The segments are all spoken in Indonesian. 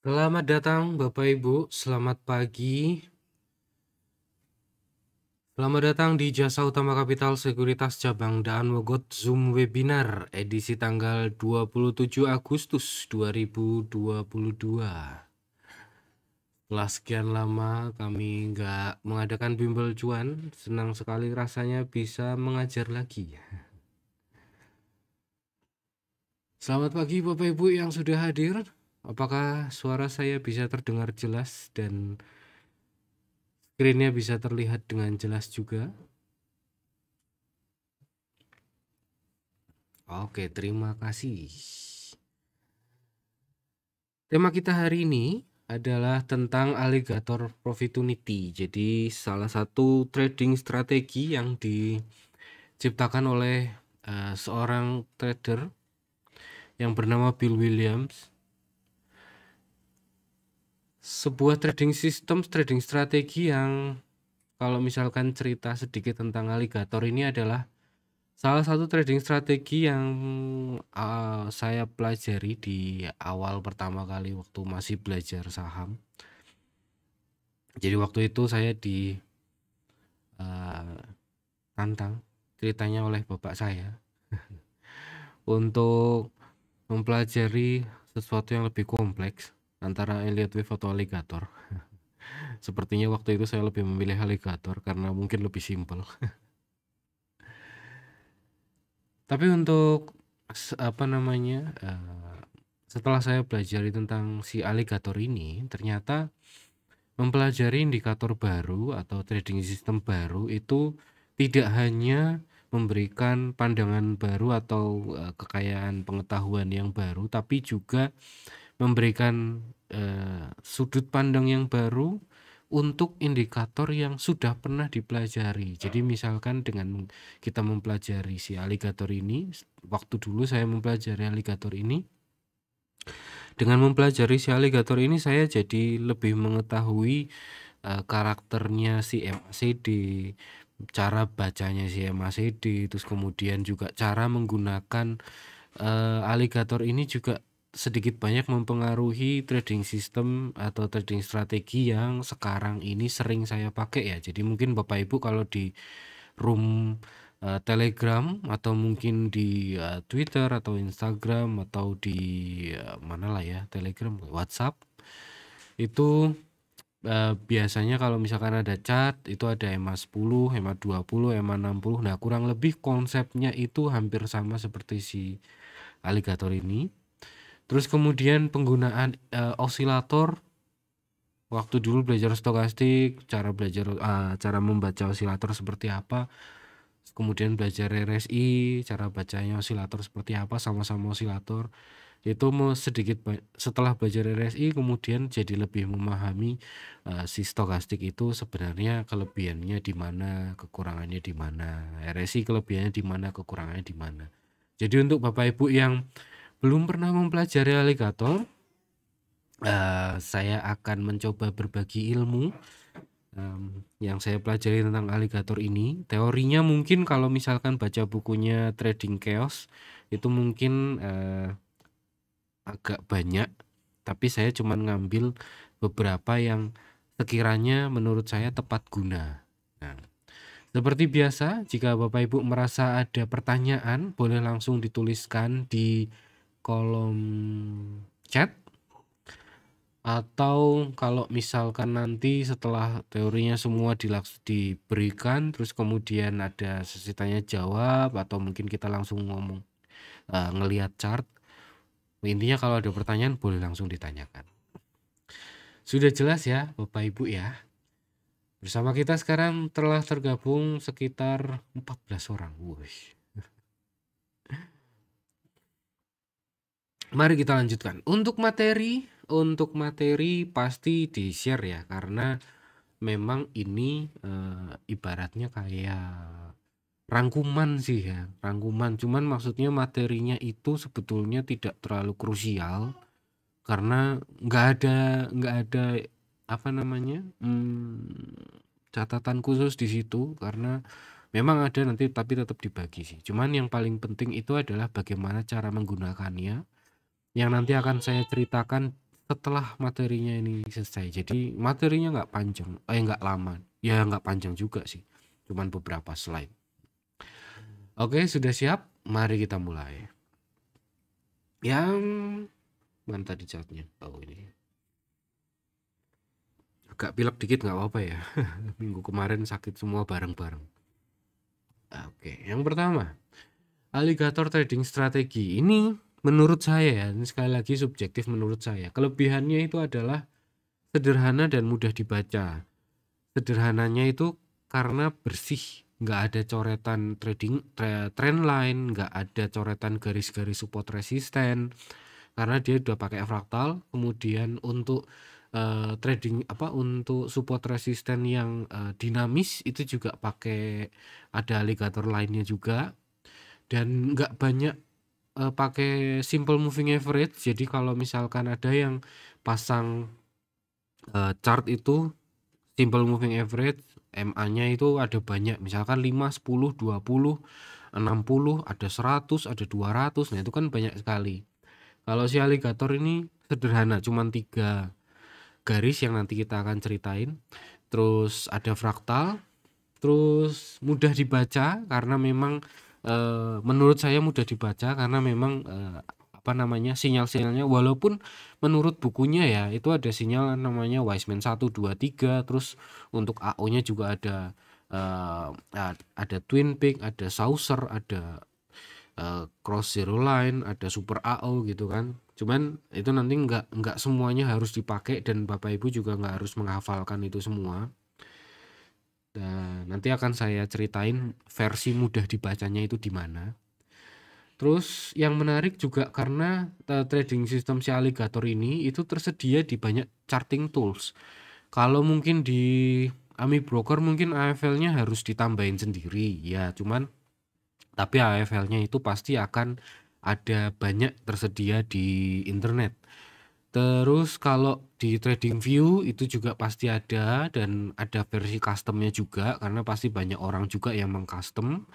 Selamat datang Bapak Ibu, selamat pagi. Selamat datang di Jasa Utama Kapital Sekuritas Cabang Daan Mogot Zoom Webinar edisi tanggal 27 Agustus 2022. Setelah sekian lama kami nggak mengadakan bimbel cuan, senang sekali rasanya bisa mengajar lagi. Selamat pagi Bapak Ibu yang sudah hadir. Apakah suara saya bisa terdengar jelas dan screen-nya bisa terlihat dengan jelas juga? Oke, terima kasih. Tema kita hari ini adalah tentang alligator opportunity. Jadi salah satu trading strategi yang diciptakan oleh seorang trader yang bernama Bill Williams. Sebuah trading system, trading strategi yang kalau misalkan cerita sedikit tentang alligator ini adalah salah satu trading strategi yang saya pelajari di awal pertama kali waktu masih belajar saham. Jadi waktu itu saya ditantang ceritanya oleh bapak saya untuk mempelajari sesuatu yang lebih kompleks antara Elliott Wave atau alligator. Sepertinya waktu itu saya lebih memilih alligator karena mungkin lebih simpel. Tapi untuk setelah saya belajar tentang si alligator ini, ternyata mempelajari indikator baru atau trading system baru itu tidak hanya memberikan pandangan baru atau kekayaan pengetahuan yang baru, tapi juga memberikan sudut pandang yang baru untuk indikator yang sudah pernah dipelajari. Jadi misalkan dengan kita mempelajari si alligator ini, waktu dulu saya mempelajari alligator ini, dengan mempelajari si alligator ini saya jadi lebih mengetahui karakternya si MACD, cara bacanya si MACD, terus kemudian juga cara menggunakan alligator ini juga sedikit banyak mempengaruhi trading system atau trading strategi yang sekarang ini sering saya pakai ya. Jadi mungkin Bapak Ibu kalau di room Telegram atau mungkin di Twitter atau Instagram atau di manalah ya, Telegram, WhatsApp itu biasanya kalau misalkan ada chart itu ada EMA 10, EMA 20, EMA 60. Nah, kurang lebih konsepnya itu hampir sama seperti si alligator ini. Terus kemudian penggunaan osilator. Waktu dulu belajar stokastik, cara membaca osilator seperti apa. Kemudian belajar RSI, cara bacanya osilator seperti apa, sama-sama osilator. Itu setelah belajar RSI kemudian jadi lebih memahami si stokastik itu sebenarnya kelebihannya di mana, kekurangannya di mana. RSI kelebihannya di mana, kekurangannya di mana. Jadi untuk Bapak Ibu yang belum pernah mempelajari alligator, saya akan mencoba berbagi ilmu yang saya pelajari tentang alligator ini. Teorinya mungkin kalau misalkan baca bukunya Trading Chaos itu mungkin agak banyak, tapi saya cuma ngambil beberapa yang sekiranya menurut saya tepat guna. Nah, seperti biasa, jika Bapak Ibu merasa ada pertanyaan, boleh langsung dituliskan di kolom chat. Atau kalau misalkan nanti setelah teorinya semua diberikan, terus kemudian ada sesi tanya jawab, atau mungkin kita langsung ngomong ngelihat chart. Intinya kalau ada pertanyaan boleh langsung ditanyakan. Sudah jelas ya Bapak Ibu ya. Bersama kita sekarang telah tergabung sekitar 14 orang. Wush. Mari kita lanjutkan. Untuk materi pasti di-share ya, karena memang ini ibaratnya kayak rangkuman sih ya, rangkuman. Cuman maksudnya materinya itu sebetulnya tidak terlalu krusial karena nggak ada catatan khusus di situ, karena memang ada nanti tapi tetap dibagi sih. Cuman yang paling penting itu adalah bagaimana cara menggunakannya, yang nanti akan saya ceritakan setelah materinya ini selesai. Jadi materinya nggak panjang, nggak lama. Ya nggak panjang juga sih, cuman beberapa slide. Oke, sudah siap? Mari kita mulai. Yang mana tadi chartnya? Oh ini. Agak pilek dikit nggak apa-apa ya. Minggu kemarin sakit semua bareng-bareng. Oke, yang pertama, alligator trading strategi. Ini menurut saya ya, ini sekali lagi subjektif menurut saya. Kelebihannya itu adalah sederhana dan mudah dibaca. Sederhananya itu karena bersih, nggak ada coretan trend line, nggak ada coretan garis-garis support resisten, karena dia udah pakai fraktal. Kemudian untuk untuk support resisten yang dinamis itu juga pakai ada alligator lainnya juga, dan nggak banyak pakai simple moving average. Jadi kalau misalkan ada yang pasang chart itu simple moving average, MA-nya itu ada banyak, misalkan 5, 10, 20, 60, ada 100, ada 200. Nah, itu kan banyak sekali. Kalau si alligator ini sederhana, cuman 3 garis yang nanti kita akan ceritain. Terus ada fraktal, terus mudah dibaca karena memang menurut saya mudah dibaca karena memang sinyal-sinyalnya, walaupun menurut bukunya ya itu ada sinyal namanya Wiseman 1, 2, 3. Terus untuk AO-nya juga ada Twin Peak, ada Saucer, ada Cross Zero Line, ada Super AO gitu kan. Cuman itu nanti nggak semuanya harus dipakai, dan Bapak Ibu juga nggak harus menghafalkan itu semua. Dan nanti akan saya ceritain versi mudah dibacanya itu di mana. Terus yang menarik juga karena trading system si alligator ini itu tersedia di banyak charting tools. Kalau mungkin di Ami Broker mungkin AFL-nya harus ditambahin sendiri ya, cuman tapi AFL-nya itu pasti akan ada banyak tersedia di internet. Terus kalau di TradingView itu juga pasti ada, dan ada versi customnya juga karena pasti banyak orang juga yang mengcustom.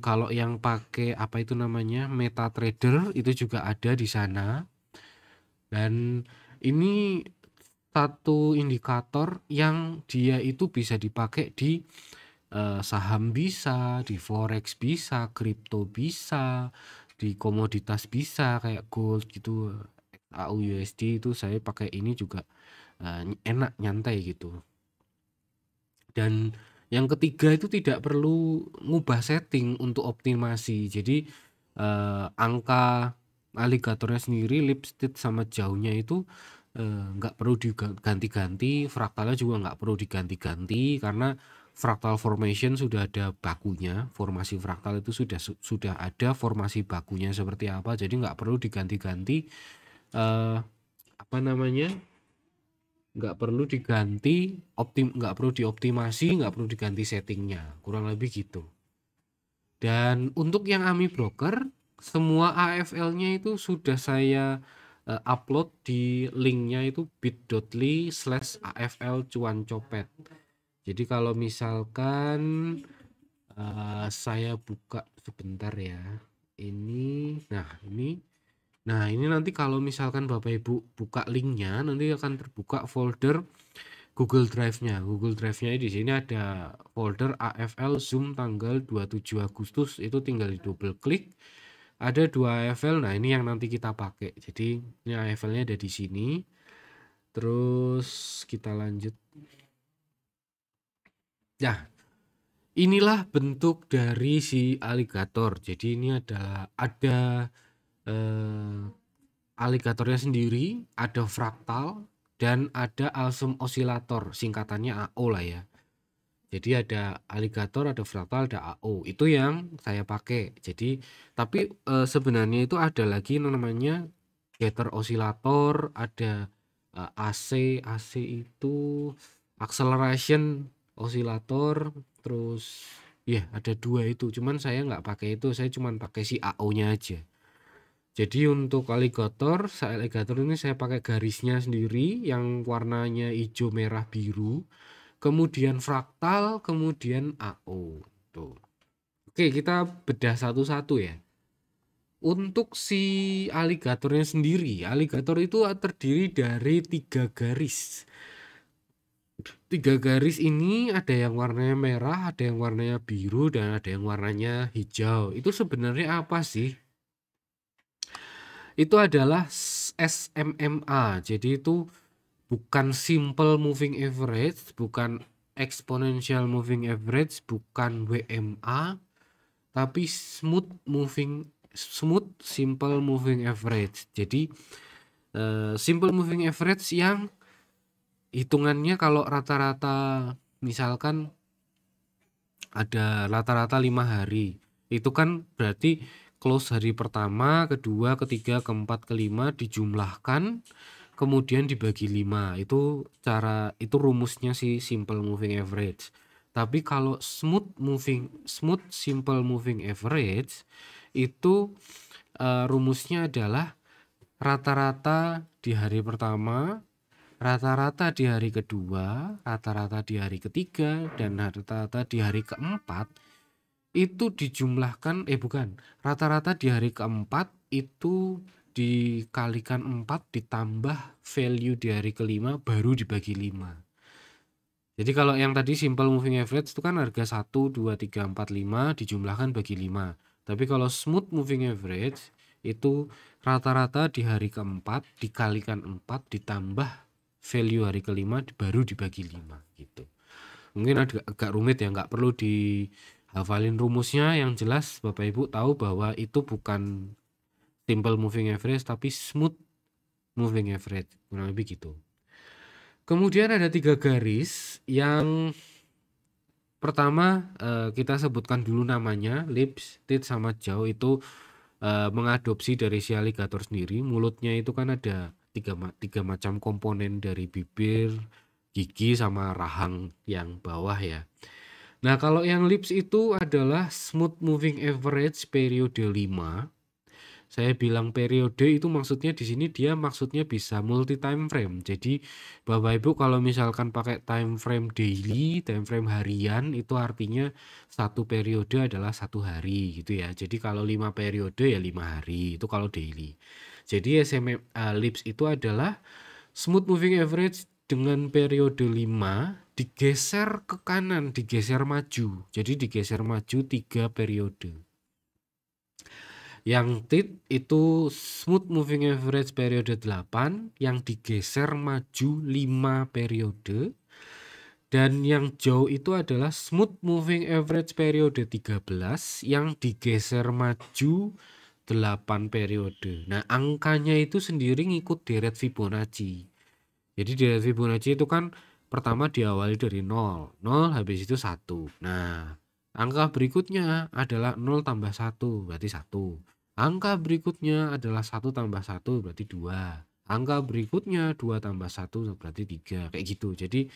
Kalau yang pakai apa itu namanya MetaTrader itu juga ada di sana. Dan ini satu indikator yang dia itu bisa dipakai di saham bisa, di forex bisa, kripto bisa, di komoditas bisa kayak gold gitu, AUUSD itu saya pakai ini juga enak, nyantai gitu. Dan yang ketiga itu tidak perlu ngubah setting untuk optimasi. Jadi angka alligatornya sendiri, lipstick sama jauhnya itu nggak perlu diganti-ganti, fraktalnya juga nggak perlu diganti-ganti karena fractal formation sudah ada bakunya. Formasi fraktal itu sudah ada formasi bakunya seperti apa, jadi nggak perlu diganti-ganti eh, apa namanya nggak perlu diganti nggak perlu dioptimasi, nggak perlu diganti settingnya, kurang lebih gitu. Dan untuk yang Ami Broker, semua AFL-nya itu sudah saya upload di linknya itu bit.ly/AFL cuan copet. Jadi kalau misalkan saya buka sebentar ya, ini nanti kalau misalkan Bapak Ibu buka linknya, nanti akan terbuka folder Google Drive-nya. Google Drive-nya di sini ada folder AFL Zoom tanggal 27 Agustus, itu tinggal di double klik. Ada 2 AFL. Nah, ini yang nanti kita pakai. Jadi ini AFL-nya ada di sini. Terus kita lanjut. Nah, inilah bentuk dari si alligator. Jadi ini ada alligatornya sendiri, ada fraktal, dan ada Alstom Oscillator, singkatannya AO lah ya. Jadi ada alligator, ada fraktal, ada AO. Itu yang saya pakai. Jadi tapi sebenarnya itu ada lagi namanya Getter Oscillator, ada AC itu Acceleration Oscillator, terus ya ada 2 itu. Cuman saya nggak pakai itu, saya cuman pakai si AO-nya aja. Jadi untuk alligator ini saya pakai garisnya sendiri yang warnanya hijau, merah, biru. Kemudian fraktal, kemudian AO. Tuh. Oke, kita bedah satu-satu ya. Untuk si aligatornya sendiri, aligator itu terdiri dari 3 garis. 3 garis ini ada yang warnanya merah, ada yang warnanya biru, dan ada yang warnanya hijau. Itu sebenarnya apa sih? Itu adalah SMMA. Jadi itu bukan simple moving average, bukan exponential moving average, bukan WMA, tapi smooth simple moving average. Jadi simple moving average yang hitungannya kalau rata-rata, misalkan ada rata-rata 5 hari, itu kan berarti close hari pertama, kedua, ketiga, keempat, kelima dijumlahkan kemudian dibagi 5. Itu rumusnya si simple moving average. Tapi kalau smooth simple moving average itu rumusnya adalah rata-rata di hari pertama, rata-rata di hari kedua, rata-rata di hari ketiga, dan rata-rata di hari keempat itu dijumlahkan, rata-rata di hari keempat itu dikalikan 4 ditambah value di hari kelima baru dibagi 5. Jadi kalau yang tadi simple moving average itu kan harga 1, 2, 3, 4, 5 dijumlahkan bagi 5. Tapi kalau smooth moving average itu rata-rata di hari keempat dikalikan 4 ditambah value hari kelima baru dibagi 5 gitu. Mungkin agak rumit ya, nggak perlu dihafalin rumusnya, yang jelas Bapak Ibu tahu bahwa itu bukan simple moving average tapi smooth moving average, kurang lebih gitu. Kemudian ada 3 garis. Yang pertama kita sebutkan dulu namanya, lips, teeth, sama jaw. Itu mengadopsi dari si aligator sendiri. Mulutnya itu kan ada tiga macam komponen dari bibir, gigi, sama rahang yang bawah ya. Nah kalau yang lips itu adalah smooth moving average periode 5. Saya bilang periode itu maksudnya di sini dia maksudnya bisa multi time frame. Jadi Bapak Ibu kalau misalkan pakai time frame daily, time frame harian, itu artinya satu periode adalah 1 hari gitu ya. Jadi kalau 5 periode ya 5 hari, itu kalau daily. Jadi LIPS itu adalah smooth moving average dengan periode 5 digeser ke kanan, digeser maju. Jadi digeser maju 3 periode. Yang teeth itu smooth moving average periode 8 yang digeser maju 5 periode. Dan yang jauh itu adalah smooth moving average periode 13 yang digeser maju 8 periode. Nah angkanya itu sendiri ngikut deret Fibonacci. Jadi deret Fibonacci itu kan pertama diawali dari 0 habis itu 1. Nah angka berikutnya adalah 0 tambah 1 berarti 1. Angka berikutnya adalah 1 tambah 1 berarti 2. Angka berikutnya 2 tambah 1 berarti 3. Kayak gitu. Jadi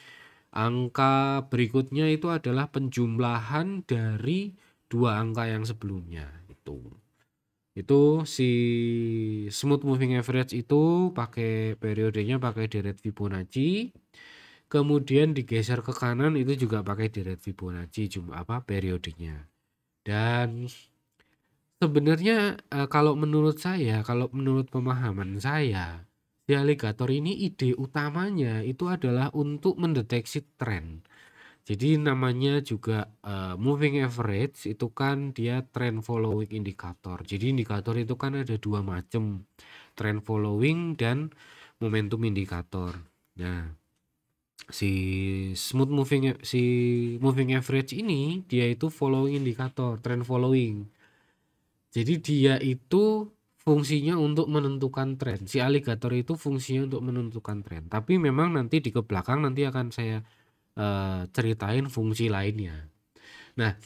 angka berikutnya itu adalah penjumlahan dari 2 angka yang sebelumnya. Itu si smooth moving average itu pakai periodenya pakai deret Fibonacci. Kemudian digeser ke kanan itu juga pakai deret Fibonacci periodenya. Dan sebenarnya kalau menurut pemahaman saya, si aligator ini ide utamanya itu adalah untuk mendeteksi tren. Jadi namanya juga moving average itu kan dia trend following indicator. Jadi indikator itu kan ada 2 macam, trend following dan momentum indikator. Nah, si moving average ini dia itu following indikator, trend following. Jadi dia itu fungsinya untuk menentukan tren. Si aligator itu fungsinya untuk menentukan tren. Tapi memang nanti di belakang nanti akan saya ceritain fungsi lainnya. Nah,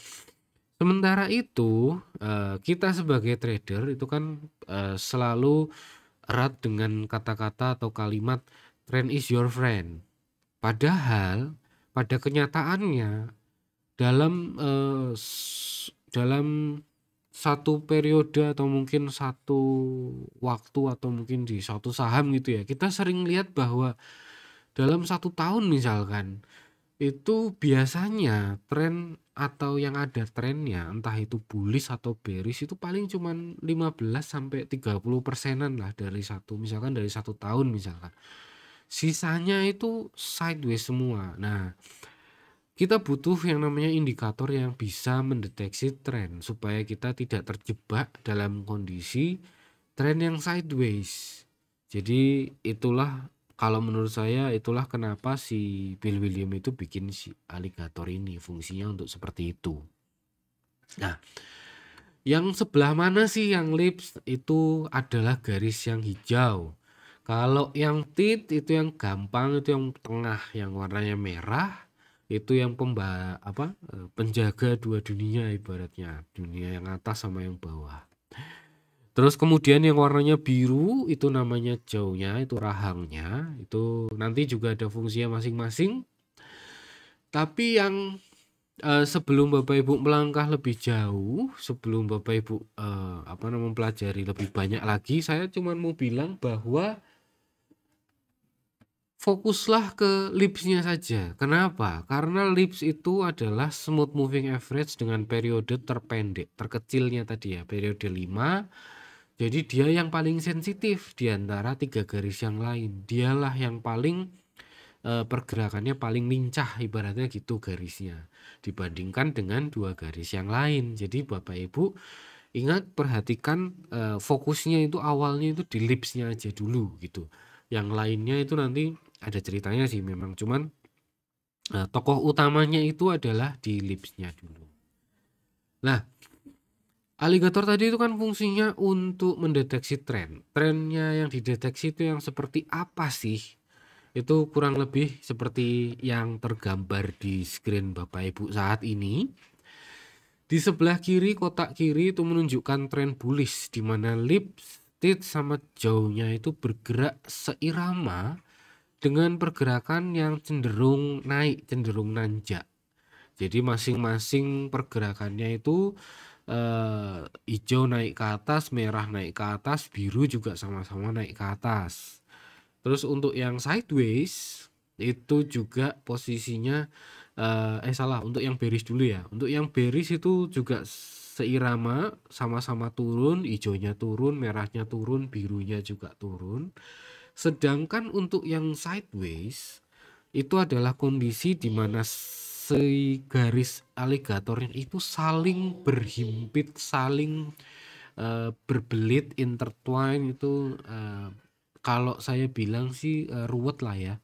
sementara itu kita sebagai trader itu kan selalu erat dengan kata-kata atau kalimat trend is your friend. Padahal pada kenyataannya dalam satu periode atau mungkin satu waktu atau mungkin di suatu saham gitu ya, kita sering lihat bahwa dalam 1 tahun misalkan itu biasanya tren atau yang ada trennya, entah itu bullish atau bearish itu paling cuman 15-30%-an lah dari misalkan dari 1 tahun misalkan. Sisanya itu sideways semua. Nah, kita butuh yang namanya indikator yang bisa mendeteksi tren supaya kita tidak terjebak dalam kondisi tren yang sideways. Jadi itulah kalau menurut saya itulah kenapa si Bill William itu bikin si aligator ini fungsinya untuk seperti itu. Nah, yang sebelah mana sih yang lips itu adalah garis yang hijau. Kalau yang teeth itu yang gampang, itu yang tengah yang warnanya merah, itu yang penjaga dua dunia ibaratnya, dunia yang atas sama yang bawah. Terus kemudian yang warnanya biru itu namanya jauhnya, itu rahangnya, itu nanti juga ada fungsinya masing-masing. Tapi yang sebelum Bapak Ibu melangkah lebih jauh, sebelum Bapak Ibu mempelajari lebih banyak lagi, saya cuma mau bilang bahwa fokuslah ke lipsnya saja. Kenapa? Karena lips itu adalah smooth moving average dengan periode terpendek, terkecilnya tadi ya, periode 5. Jadi dia yang paling sensitif di antara 3 garis yang lain. Dialah yang paling pergerakannya paling lincah ibaratnya gitu garisnya dibandingkan dengan 2 garis yang lain. Jadi Bapak Ibu ingat perhatikan fokusnya itu awalnya itu di lipsnya aja dulu gitu. Yang lainnya itu nanti ada ceritanya sih memang, cuman tokoh utamanya itu adalah di lipsnya dulu. Nah, aligator tadi itu kan fungsinya untuk mendeteksi tren. Trennya yang dideteksi itu yang seperti apa sih? Itu kurang lebih seperti yang tergambar di screen Bapak Ibu saat ini. Di sebelah kiri, kotak kiri itu menunjukkan tren bullish di mana lips, teeth sama jauhnya itu bergerak seirama dengan pergerakan yang cenderung naik, cenderung nanjak. Jadi masing-masing pergerakannya itu hijau naik ke atas, merah naik ke atas, biru juga sama-sama naik ke atas. Terus untuk yang sideways itu juga posisinya untuk yang bearish dulu ya. Untuk yang bearish itu juga seirama, sama-sama turun, hijaunya turun, merahnya turun, birunya juga turun. Sedangkan untuk yang sideways itu adalah kondisi di mana si garis aligatornya itu saling berhimpit, saling berbelit, intertwine itu kalau saya bilang sih ruwet lah ya.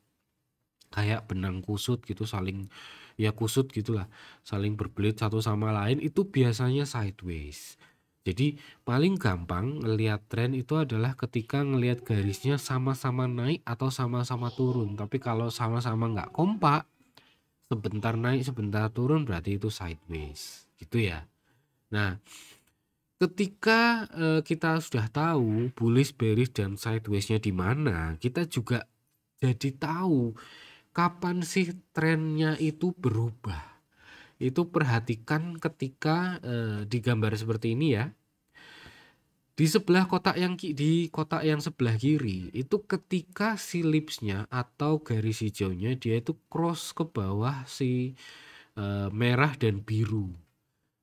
Kayak benang kusut gitu saling ya kusut gitulah, saling berbelit satu sama lain itu biasanya sideways. Jadi paling gampang ngelihat tren itu adalah ketika ngelihat garisnya sama-sama naik atau sama-sama turun. Tapi kalau sama-sama nggak kompak, sebentar naik sebentar turun berarti itu sideways gitu ya. Nah, ketika kita sudah tahu bullish, bearish dan sidewaysnya di mana, kita juga jadi tahu kapan sih trennya itu berubah. Itu perhatikan ketika di gambar seperti ini ya. Di sebelah di kotak yang sebelah kiri itu ketika si lipsnya atau garis hijaunya dia itu cross ke bawah si merah dan biru.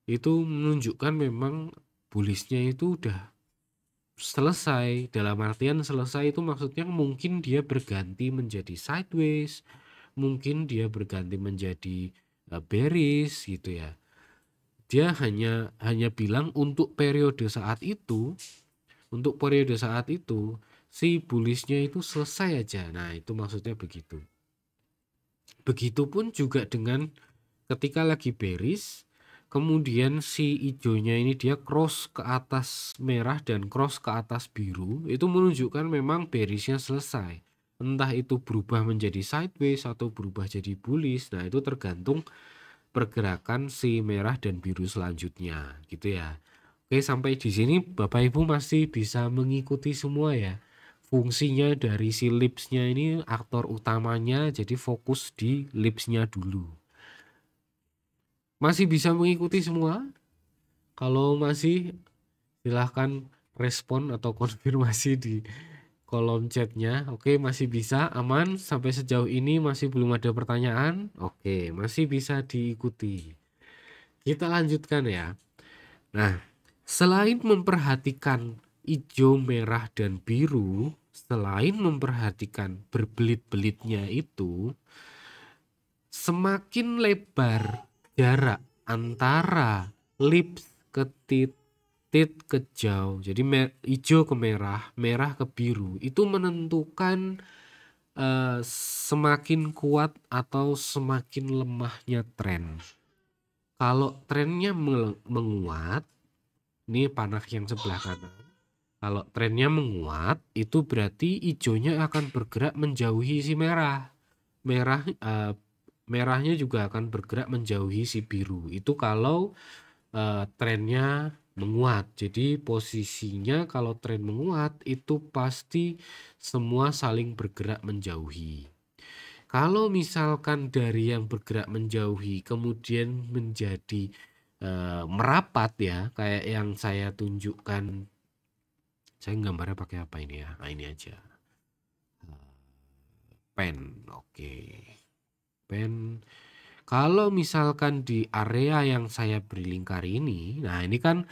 Itu menunjukkan memang bullishnya itu udah selesai. Dalam artian selesai itu maksudnya mungkin dia berganti menjadi sideways, mungkin dia berganti menjadi bearish gitu ya. Dia hanya bilang untuk periode saat itu si bullishnya itu selesai aja. Nah, itu maksudnya begitu. Begitupun juga dengan ketika lagi bearish, kemudian si hijaunya ini dia cross ke atas merah dan cross ke atas biru, itu menunjukkan memang bearishnya selesai. Entah itu berubah menjadi sideways atau berubah jadi bullish. Nah, itu tergantung pergerakan si merah dan biru selanjutnya gitu ya. Oke, sampai di sini Bapak Ibu masih bisa mengikuti semua ya. Fungsinya dari si lipsnya ini aktor utamanya, jadi fokus di lipsnya dulu. Masih bisa mengikuti semua? Kalau masih silahkan respon atau konfirmasi di kolom chatnya. Oke, masih bisa, aman sampai sejauh ini masih belum ada pertanyaan. Oke, masih bisa diikuti. Kita lanjutkan ya. Nah, selain memperhatikan hijau, merah, dan biru, selain memperhatikan berbelit-belitnya itu, semakin lebar jarak antara lips ke tit ke jauh, jadi hijau ke merah, merah ke biru, itu menentukan semakin kuat atau semakin lemahnya tren. Kalau trennya menguat, ini panah yang sebelah kanan. Kalau trennya menguat, itu berarti hijaunya akan bergerak menjauhi si merah. Merahnya juga akan bergerak menjauhi si biru. Itu kalau trennya menguat. Jadi posisinya kalau tren menguat itu pasti semua saling bergerak menjauhi. Kalau misalkan dari yang bergerak menjauhi kemudian menjadi merapat ya, kayak yang saya tunjukkan. Saya gambarnya pakai apa ini ya? Nah, ini aja. Pen. Oke. Pen. Kalau misalkan di area yang saya beri lingkar ini, nah ini kan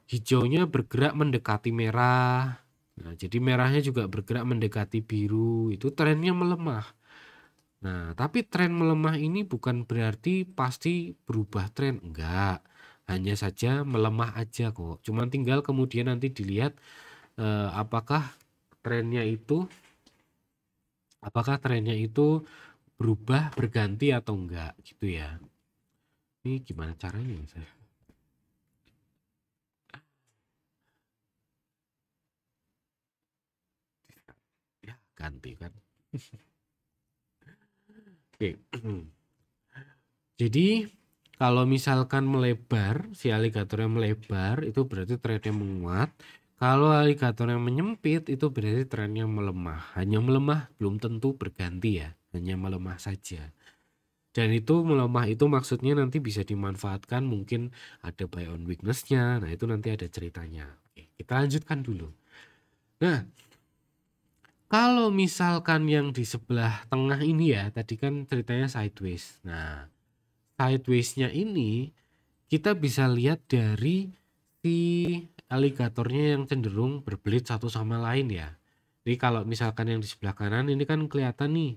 hijaunya bergerak mendekati merah. Nah, jadi merahnya juga bergerak mendekati biru. Itu trennya melemah. Nah, tapi tren melemah ini bukan berarti pasti berubah tren, enggak. Hanya saja melemah aja kok. Cuman tinggal kemudian nanti dilihat apakah trennya itu berubah, berganti atau enggak gitu ya. Ini gimana caranya ya saya? Ya, ganti kan. Oke. Jadi kalau misalkan melebar, si aligatornya melebar, itu berarti trennya menguat. Kalau aligator yang menyempit, itu berarti trennya melemah. Hanya melemah, belum tentu berganti ya. Hanya melemah saja. Dan itu melemah itu maksudnya nanti bisa dimanfaatkan, mungkin ada buy on weakness-nya. Nah, itu nanti ada ceritanya. Oke, kita lanjutkan dulu. Nah, kalau misalkan yang di sebelah tengah ini ya, tadi kan ceritanya sideways. Nah, sideways-nya ini kita bisa lihat dari si aligatornya yang cenderung berbelit satu sama lain ya. Jadi kalau misalkan yang di sebelah kanan ini kan kelihatan nih,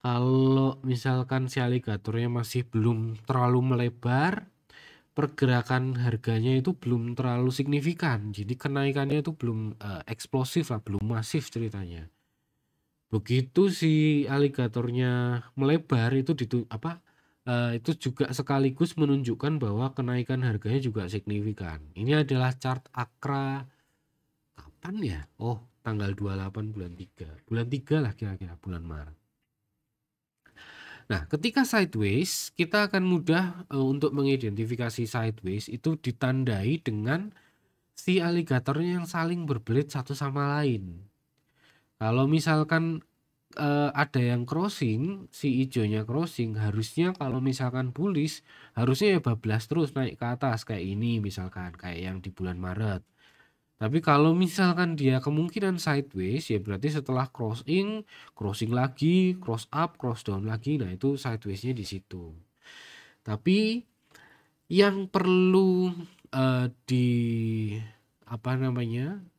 kalau misalkan si aligatornya masih belum terlalu melebar, pergerakan harganya itu belum terlalu signifikan. Jadi kenaikannya itu belum eksplosif lah, belum masif ceritanya. Begitu si aligatornya melebar itu itu juga sekaligus menunjukkan bahwa kenaikan harganya juga signifikan. Ini adalah chart Akra kapan ya? Oh, tanggal 28 bulan 3. Bulan 3 lah kira-kira, bulan Maret. Nah, ketika sideways, kita akan mudah untuk mengidentifikasi sideways itu ditandai dengan si aligatornya yang saling berbelit satu sama lain. Kalau misalkan ada yang crossing, si hijaunya crossing, harusnya kalau misalkan bullish, harusnya ya bablas terus naik ke atas kayak ini misalkan, kayak yang di bulan Maret. Tapi kalau misalkan dia kemungkinan sideways, ya berarti setelah crossing, crossing lagi, cross up, cross down lagi, nah itu sidewaysnya di situ. Tapi yang perlu di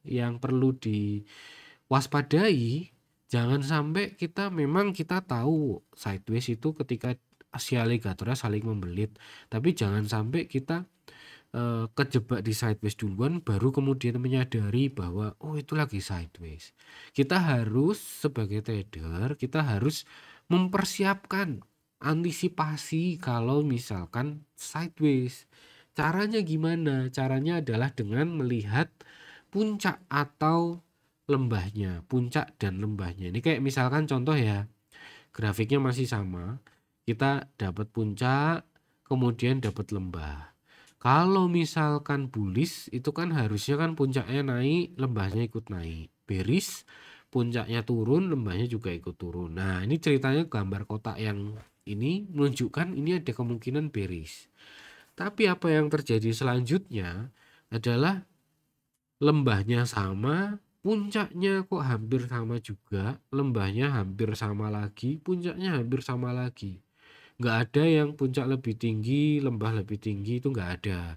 yang perlu diwaspadai, jangan sampai memang kita tahu sideways itu ketika si aligatornya saling membelit, tapi jangan sampai kita kejebak di sideways duluan baru kemudian menyadari bahwa oh itu lagi sideways. Kita harus sebagai trader, kita harus mempersiapkan antisipasi kalau misalkan sideways. Caranya gimana? Caranya adalah dengan melihat puncak atau lembahnya, puncak dan lembahnya. Ini kayak misalkan contoh ya, grafiknya masih sama. Kita dapat puncak, kemudian dapat lembah. Kalau misalkan bullish itu kan harusnya kan puncaknya naik, lembahnya ikut naik. Bearish, puncaknya turun, lembahnya juga ikut turun. Nah, ini ceritanya gambar kotak yang ini menunjukkan ini ada kemungkinan bearish. Tapi apa yang terjadi selanjutnya adalah lembahnya sama, puncaknya kok hampir sama juga, lembahnya hampir sama lagi, puncaknya hampir sama lagi. Nggak ada yang puncak lebih tinggi, lembah lebih tinggi, itu nggak ada.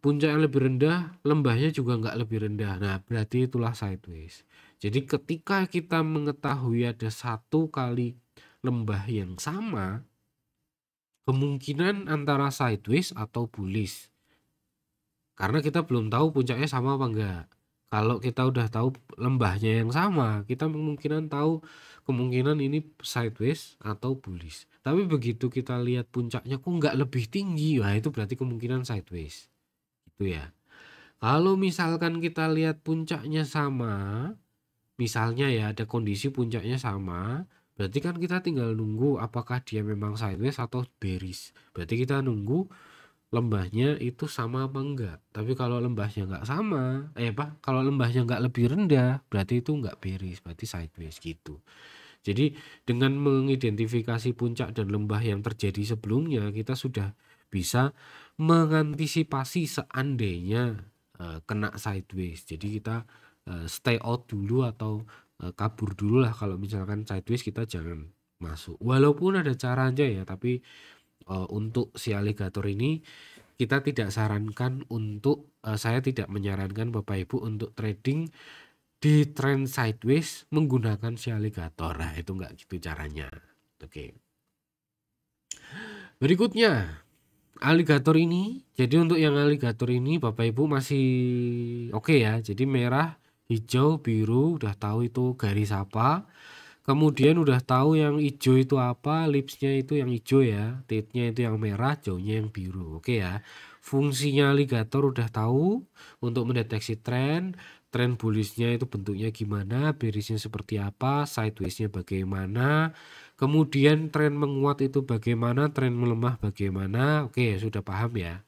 Puncak yang lebih rendah, lembahnya juga nggak lebih rendah. Nah, berarti itulah sideways. Jadi ketika kita mengetahui ada satu kali lembah yang sama, kemungkinan antara sideways atau bullish. Karena kita belum tahu puncaknya sama apa enggak. Kalau kita udah tahu lembahnya yang sama, kita kemungkinan ini sideways atau bullish. Tapi begitu kita lihat puncaknya kok nggak lebih tinggi, wah itu berarti kemungkinan sideways. Gitu ya. Kalau misalkan kita lihat puncaknya sama, misalnya ya ada kondisi puncaknya sama, berarti kan kita tinggal nunggu apakah dia memang sideways atau bearish. Berarti kita nunggu lembahnya itu sama apa enggak. Tapi kalau lembahnya enggak sama, kalau lembahnya enggak lebih rendah, berarti itu enggak bearish, berarti sideways gitu. Jadi dengan mengidentifikasi puncak dan lembah yang terjadi sebelumnya, kita sudah bisa mengantisipasi seandainya kena sideways. Jadi kita stay out dulu atau kabur dulu lah kalau misalkan sideways, kita jangan masuk. Walaupun ada caranya ya, tapi untuk si aligator ini kita tidak sarankan saya tidak menyarankan Bapak Ibu untuk trading di trend sideways menggunakan si aligator. Nah, itu enggak gitu caranya. Oke. Berikutnya, aligator ini. Jadi untuk yang aligator ini Bapak Ibu masih oke ya. Jadi merah, hijau, biru udah tahu itu garis apa. Kemudian udah tahu yang hijau itu apa, lipsnya itu yang hijau ya, titnya itu yang merah, jauhnya yang biru. Oke ya. Fungsinya aligator udah tahu untuk mendeteksi tren bullishnya itu bentuknya gimana, bearishnya seperti apa, sidewaysnya bagaimana, kemudian tren menguat itu bagaimana, tren melemah bagaimana. Oke, sudah paham ya.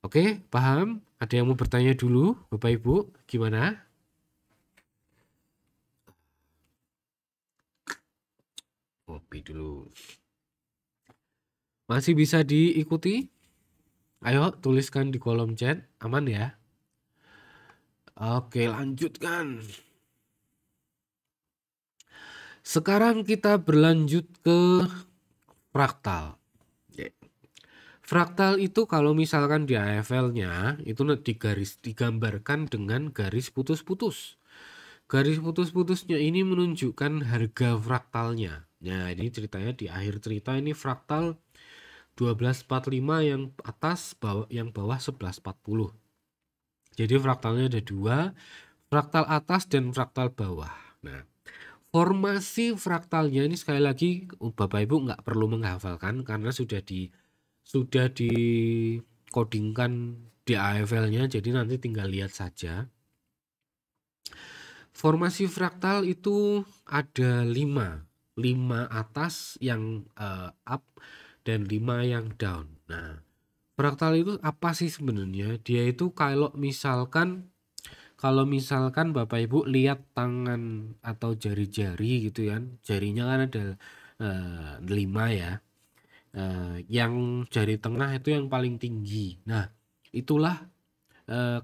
Oke, paham? Ada yang mau bertanya dulu, Bapak Ibu? Gimana? Kopi dulu. Masih bisa diikuti? Ayo tuliskan di kolom chat, aman ya? Oke, lanjutkan. Sekarang kita berlanjut ke fraktal. Fraktal itu kalau misalkan di AFL-nya itu digambarkan dengan garis putus-putus. Garis putus-putusnya ini menunjukkan harga fraktalnya. Nah, ini ceritanya di akhir cerita ini fraktal 1245 yang atas, yang bawah 1140. Jadi fraktalnya ada dua, fraktal atas dan fraktal bawah. Nah, formasi fraktalnya ini sekali lagi Bapak Ibu nggak perlu menghafalkan karena sudah dikodingkan di AFL-nya, jadi nanti tinggal lihat saja. Formasi fraktal itu ada 5 atas yang up dan 5 yang down. Nah, fraktal itu apa sih sebenarnya? Dia itu kalau misalkan Bapak Ibu lihat tangan atau jari-jari gitu kan, jarinya kan ada 5 ya. Yang jari tengah itu yang paling tinggi. Nah, itulah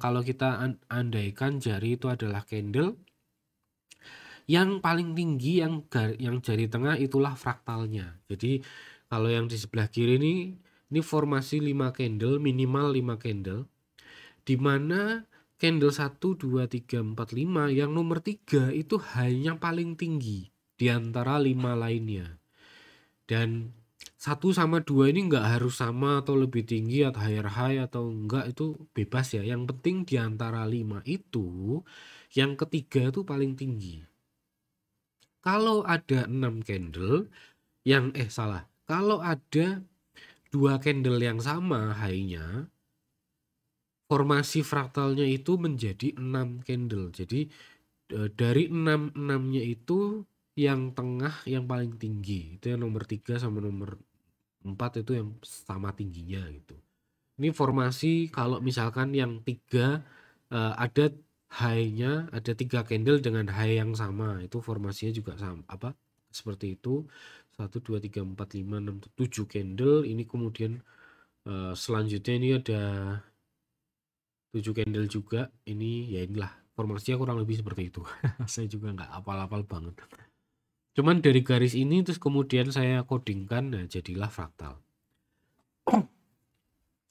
kalau kita andaikan jari itu adalah candle, yang paling tinggi yang jari tengah itulah fraktalnya. Jadi kalau yang di sebelah kiri ini formasi 5 candle, minimal 5 candle, di mana candle 1, 2, 3, 4, 5 yang nomor 3 itu hanya paling tinggi di antara 5 lainnya. Dan 1 sama 2 ini enggak harus sama atau lebih tinggi atau higher high atau enggak, itu bebas ya. Yang penting di antara 5 itu yang ketiga itu paling tinggi. Kalau ada 6 candle kalau ada 2 candle yang sama high-nya, formasi fraktalnya itu menjadi 6 candle. Jadi dari 6-6-nya itu yang tengah yang paling tinggi. Itu yang nomor 3 sama nomor 4 itu yang sama tingginya gitu. Ini formasi kalau misalkan yang 3 ada high-nya, ada 3 candle dengan high yang sama, itu formasinya juga sama seperti itu. 1 2 3 4 5 6 7 candle. Ini kemudian selanjutnya ini ada 7 candle juga. Ini ya inilah formasinya kurang lebih seperti itu. Saya juga nggak hafal-hafal banget. Cuman dari garis ini terus kemudian saya codingkan, nah jadilah fraktal.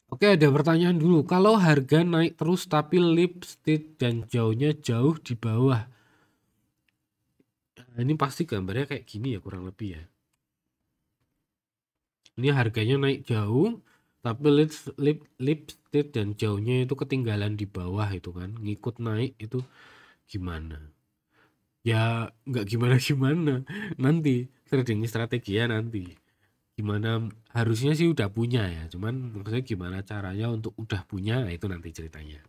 Oke, ada pertanyaan dulu. Kalau harga naik terus tapi lip state dan jauhnya jauh di bawah. Nah, ini pasti gambarnya kayak gini ya kurang lebih ya. Ini harganya naik jauh tapi lip state dan jauhnya itu ketinggalan di bawah itu kan. Ngikut naik itu gimana? Ya nggak gimana-gimana. Nanti trading strategi ya nanti. Gimana harusnya sih udah punya ya. Cuman maksudnya gimana caranya untuk udah punya itu nanti ceritanya.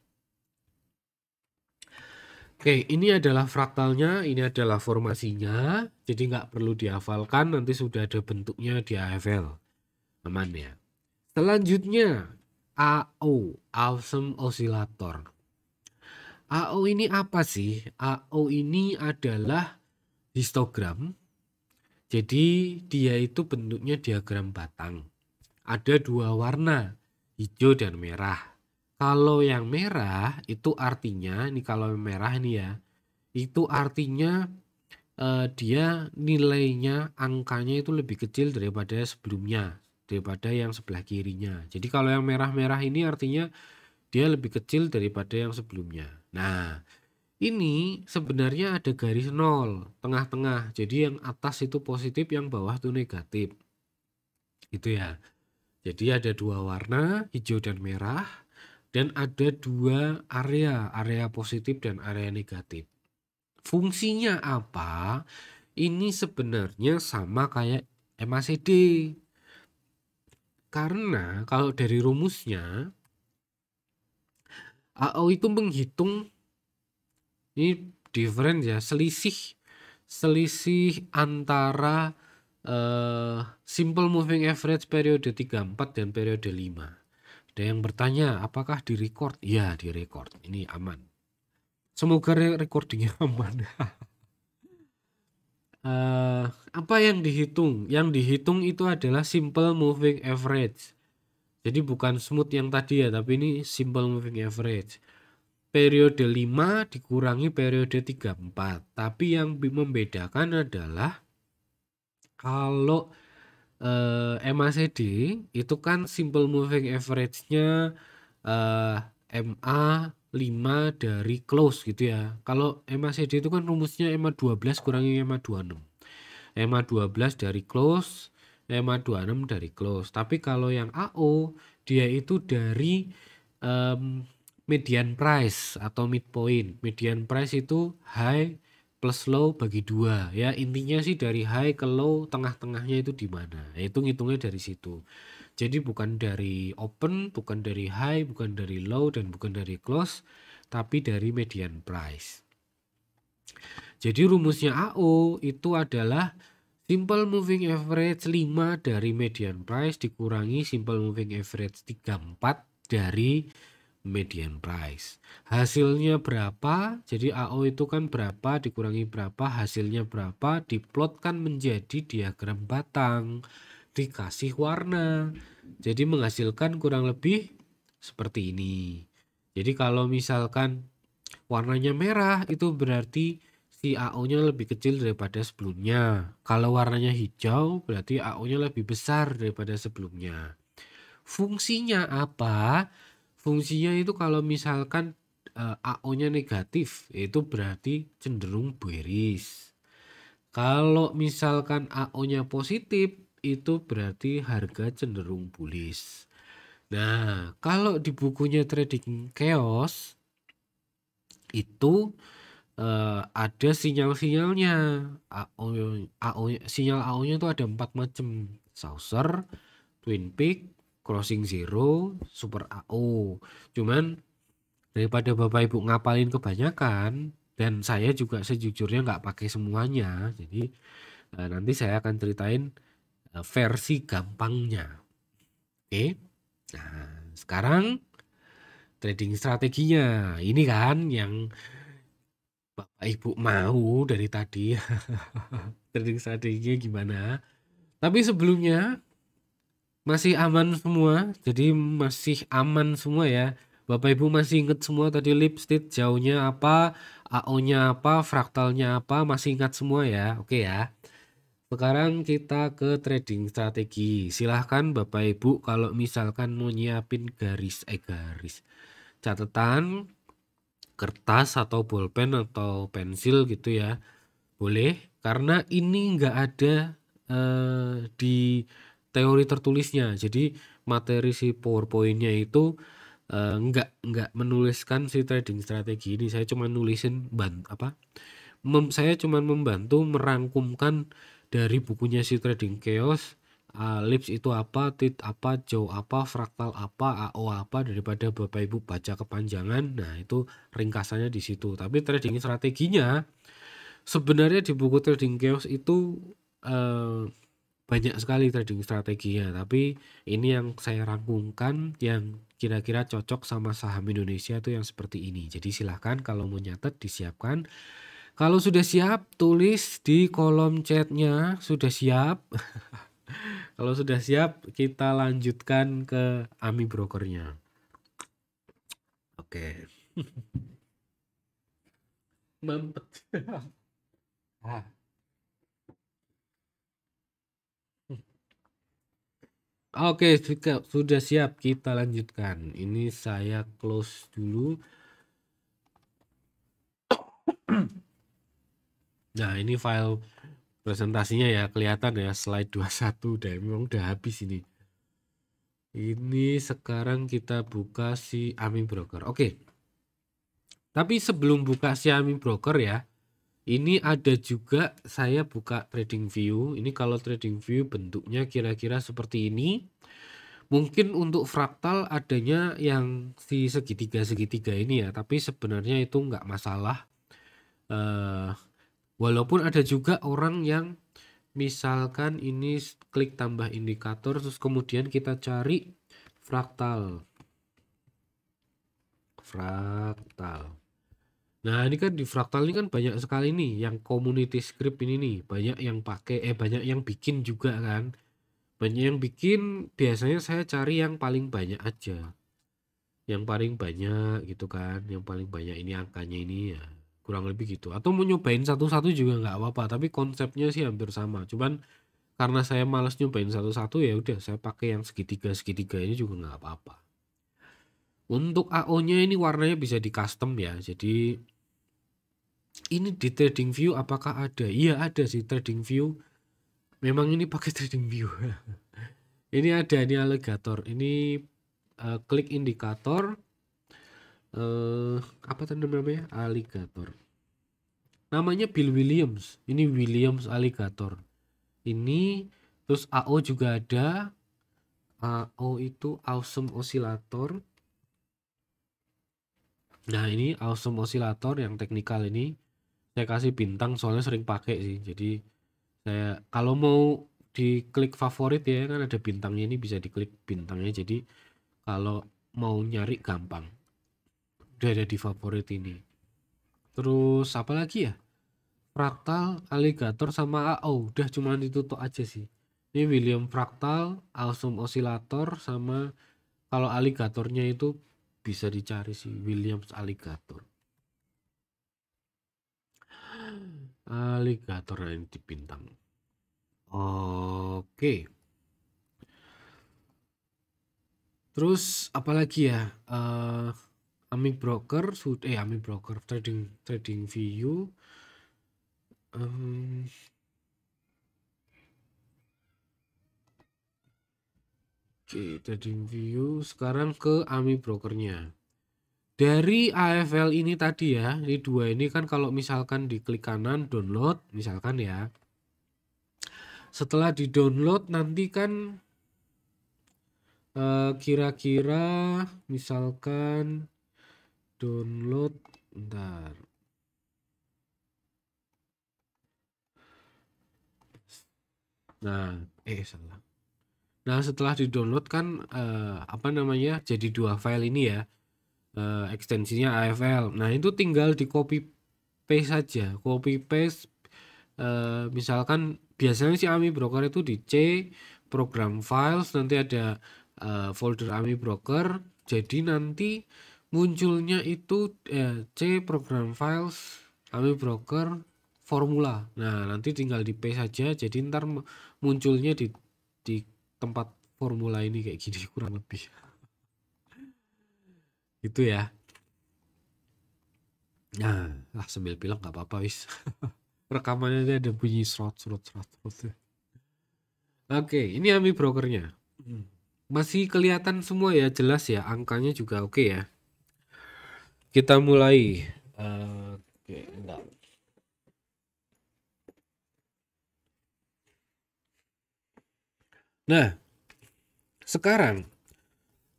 Oke, ini adalah fraktalnya, ini adalah formasinya. Jadi nggak perlu dihafalkan, nanti sudah ada bentuknya di AFL. Aman ya. Selanjutnya AO, Awesome Oscillator. AO ini apa sih? AO ini adalah histogram. Jadi dia itu bentuknya diagram batang. Ada dua warna, hijau dan merah. Kalau yang merah itu artinya, ini kalau merah ini ya, itu artinya dia nilainya, angkanya itu lebih kecil daripada sebelumnya, daripada yang sebelah kirinya. Jadi kalau yang merah-merah ini artinya dia lebih kecil daripada yang sebelumnya. Nah, ini sebenarnya ada garis nol tengah-tengah. Jadi yang atas itu positif, yang bawah itu negatif. Itu ya. Jadi ada dua warna, hijau dan merah, dan ada dua area positif dan area negatif. Fungsinya apa? Ini sebenarnya sama kayak MACD. Karena kalau dari rumusnya, AO itu menghitung, ini difference ya, selisih antara simple moving average periode 34 dan periode 5. Ada yang bertanya, apakah direcord? Iya, direcord. Ini aman. Semoga recordingnya aman. Apa yang dihitung? Yang dihitung itu adalah simple moving average. Jadi bukan smooth yang tadi ya, tapi ini simple moving average. Periode 5 dikurangi periode 34. Tapi yang membedakan adalah kalau MACD itu kan simple moving average-nya MA 5 dari close gitu ya. Kalau MACD itu kan rumusnya MA 12 kurangi MA 26. MA 12 dari close, MA 26 dari close. Tapi kalau yang AO dia itu dari median price atau midpoint. Median price itu high plus low bagi 2 ya. Intinya sih dari high ke low, tengah-tengahnya itu di mana. Itu ngitungnya dari situ. Jadi bukan dari open, bukan dari high, bukan dari low, dan bukan dari close, tapi dari median price. Jadi rumusnya AO itu adalah simple moving average 5 dari median price dikurangi simple moving average 34 dari median price. Hasilnya berapa? Jadi AO itu kan berapa dikurangi berapa, hasilnya berapa, diplotkan menjadi diagram batang, dikasih warna. Jadi menghasilkan kurang lebih seperti ini. Jadi kalau misalkan warnanya merah itu berarti si AO-nya lebih kecil daripada sebelumnya. Kalau warnanya hijau berarti AO-nya lebih besar daripada sebelumnya. Fungsinya apa? Fungsinya itu kalau misalkan AO-nya negatif, itu berarti cenderung bearish. Kalau misalkan AO-nya positif, itu berarti harga cenderung bullish. Nah, kalau di bukunya Trading Chaos itu ada sinyal-sinyalnya. Sinyal AO-nya itu ada 4 macam. Saucer, Twin Peak, Crossing Zero, Super AO. Cuman daripada Bapak Ibu ngapalin kebanyakan, dan saya juga sejujurnya nggak pakai semuanya, jadi nanti saya akan ceritain versi gampangnya. Oke, nah sekarang trading strateginya ini kan yang Bapak Ibu mau dari tadi. Trading strateginya gimana? Tapi sebelumnya masih aman semua, jadi masih aman semua ya. Bapak Ibu masih ingat semua tadi lip state jauhnya apa, AO-nya apa, fraktalnya apa, masih ingat semua ya. Oke ya. Sekarang kita ke trading strategi. Silahkan Bapak Ibu kalau misalkan mau nyiapin garis catatan, kertas atau bolpen atau pensil gitu ya. Boleh, karena ini nggak ada di teori tertulisnya. Jadi materi si PowerPoint-nya itu nggak menuliskan si trading strategi ini. Saya cuma nulisin saya cuma membantu merangkumkan dari bukunya si Trading Chaos, Lips itu apa, Tit apa, Jow apa, Fraktal apa, AO apa, daripada Bapak Ibu baca kepanjangan. Nah, itu ringkasannya di situ. Tapi trading strateginya sebenarnya di buku Trading Chaos itu banyak sekali trading strateginya, tapi ini yang saya rangkumkan yang kira-kira cocok sama saham Indonesia itu yang seperti ini. Jadi silahkan kalau mau nyatet disiapkan. Kalau sudah siap, tulis di kolom chatnya sudah siap. Kalau sudah siap, kita lanjutkan ke AMI brokernya. Oke. Mampet. Ah. Oke, sudah siap, kita lanjutkan. Ini saya close dulu. Nah, ini file presentasinya ya, kelihatan ya, slide 21 memang udah habis ini. Ini sekarang kita buka si AMI broker. Oke. Tapi sebelum buka si AMI broker ya, ini ada juga saya buka trading view. Ini kalau trading view bentuknya kira-kira seperti ini. Mungkin untuk fraktal adanya yang si segitiga-segitiga ini ya, tapi sebenarnya itu nggak masalah. Walaupun ada juga orang yang misalkan ini klik tambah indikator terus kemudian kita cari fraktal. Nah, ini kan di fraktal ini kan banyak sekali nih yang community script ini nih, banyak yang pakai banyak yang bikin juga kan. Banyak yang bikin, biasanya saya cari yang paling banyak aja. Yang paling banyak gitu kan, yang paling banyak ini angkanya ini ya. Kurang lebih gitu. Atau mau nyobain satu-satu juga nggak apa-apa, tapi konsepnya sih hampir sama. Cuman karena saya males nyobain satu-satu ya udah saya pakai yang segitiga-segitiga ini juga nggak apa-apa. Untuk AO-nya ini warnanya bisa di custom ya. Jadi ini di trading view apakah ada? Iya ada sih trading view. Memang ini pakai trading view. Ini ada ini alligator. Ini klik indikator. Apa tadi namanya? Alligator. Namanya Bill Williams. Ini Williams alligator. Ini terus AO juga ada. AO itu awesome oscillator. Nah, ini awesome oscillator yang teknikal ini saya kasih bintang soalnya sering pakai sih. Jadi saya kalau mau diklik favorit ya kan ada bintangnya, ini bisa diklik bintangnya. Jadi kalau mau nyari gampang. Udah ada di favorit ini. Terus apa lagi ya? Fraktal, alligator sama AO. Udah cuman itu tuh aja sih. Ini William Fraktal, awesome oscillator sama kalau alligatornya itu bisa dicari sih Williams alligator. Alligator yang di bintang. Oke. Terus apalagi ya? AMI broker AMI broker trading view. Oke, trading view. Sekarang ke AMI brokernya. Dari AFL ini tadi ya, ini dua ini kan kalau misalkan diklik kanan download, misalkan ya. Setelah di download nanti kan kira-kira misalkan download, bentar. Nah, salah. Nah, setelah di download kan apa namanya? Jadi dua file ini ya. Ekstensinya AFL. Nah, itu tinggal di copy paste saja. Copy paste misalkan biasanya si AMI broker itu di C program files, nanti ada folder AMI broker. Jadi nanti munculnya itu C program files AMI broker formula. Nah, nanti tinggal di paste saja, jadi ntar munculnya di tempat formula ini kayak gini kurang lebih. Gitu ya. Nah, sambil bilang nggak apa-apa wis. Rekamannya dia ada bunyi serot. Oke, ini AMI brokernya. Masih kelihatan semua ya, jelas ya, angkanya juga oke ya. Kita mulai. Oke, enggak. Nah, sekarang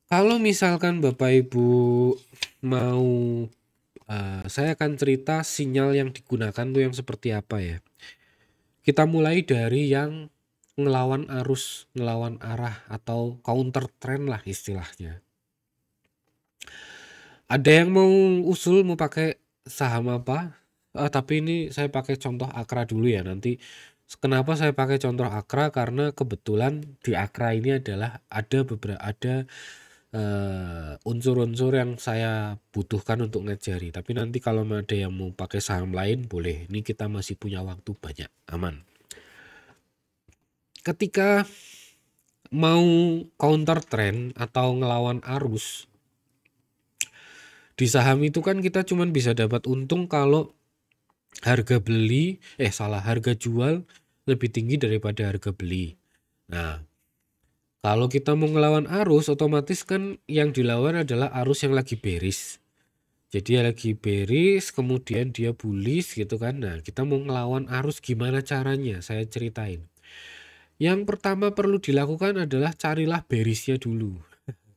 kalau misalkan Bapak Ibu mau, saya akan cerita sinyal yang digunakan tuh yang seperti apa ya. Kita mulai dari yang ngelawan arus, ngelawan arah atau counter trend lah istilahnya. Ada yang mau usul mau pakai saham apa? Tapi ini saya pakai contoh Akra dulu ya. Nanti kenapa saya pakai contoh Akra, karena kebetulan di Akra ini adalah ada unsur-unsur yang saya butuhkan untuk ngajari. Tapi nanti kalau ada yang mau pakai saham lain boleh. Ini kita masih punya waktu banyak, aman. Ketika mau counter trend atau ngelawan arus di saham itu kan kita cuma bisa dapat untung kalau harga jual lebih tinggi daripada harga beli. Nah, kalau kita mau ngelawan arus, otomatis kan yang dilawan adalah arus yang lagi bearish. Jadi lagi bearish, kemudian dia bullish gitu kan. Nah, kita mau ngelawan arus gimana caranya? Saya ceritain. Yang pertama perlu dilakukan adalah carilah bearishnya dulu.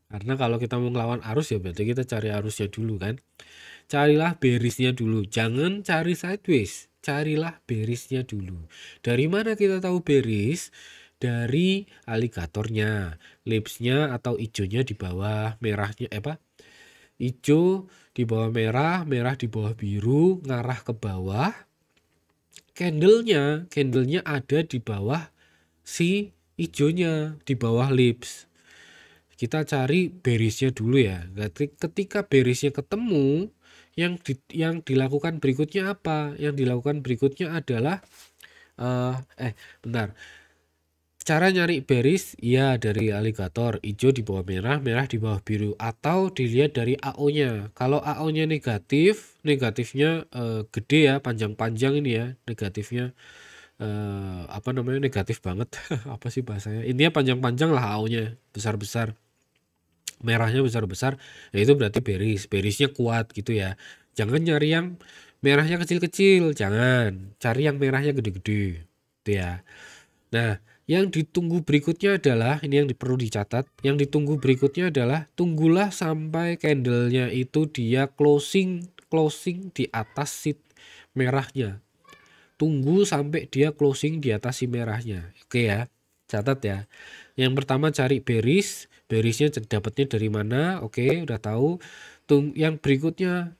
Karena kalau kita mau ngelawan arus ya berarti kita cari arusnya dulu kan. Carilah bearishnya dulu. Jangan cari sideways. Carilah bearishnya dulu. Dari mana kita tahu bearish? Dari aligatornya, lipsnya atau hijaunya di bawah, merahnya hijau di bawah merah, merah di bawah biru, ngarah ke bawah. Candlenya ada di bawah si hijaunya, di bawah lips. Kita cari bearishnya dulu ya. Ketika bearishnya ketemu, yang dilakukan berikutnya apa? Yang dilakukan berikutnya adalah cara nyari bearish ya dari aligator, hijau di bawah merah, merah di bawah biru, atau dilihat dari AO-nya. Kalau AO-nya negatifnya gede ya, panjang-panjang ini ya, negatifnya negatif banget. Apa sih bahasanya? Intinya panjang-panjang lah AO-nya, besar-besar. Merahnya besar-besar, ya itu berarti bearishnya kuat gitu ya. Jangan nyari yang merahnya kecil-kecil, jangan. Cari yang merahnya gede-gede gitu ya. Nah, yang ditunggu berikutnya adalah, ini yang perlu dicatat, yang ditunggu berikutnya adalah tunggulah sampai candlenya itu dia closing di atas si merahnya. Tunggu sampai dia closing di atas si merahnya. Oke ya, catat ya. Yang pertama cari bearishnya dapatnya dari mana? Oke, udah tahu. Yang berikutnya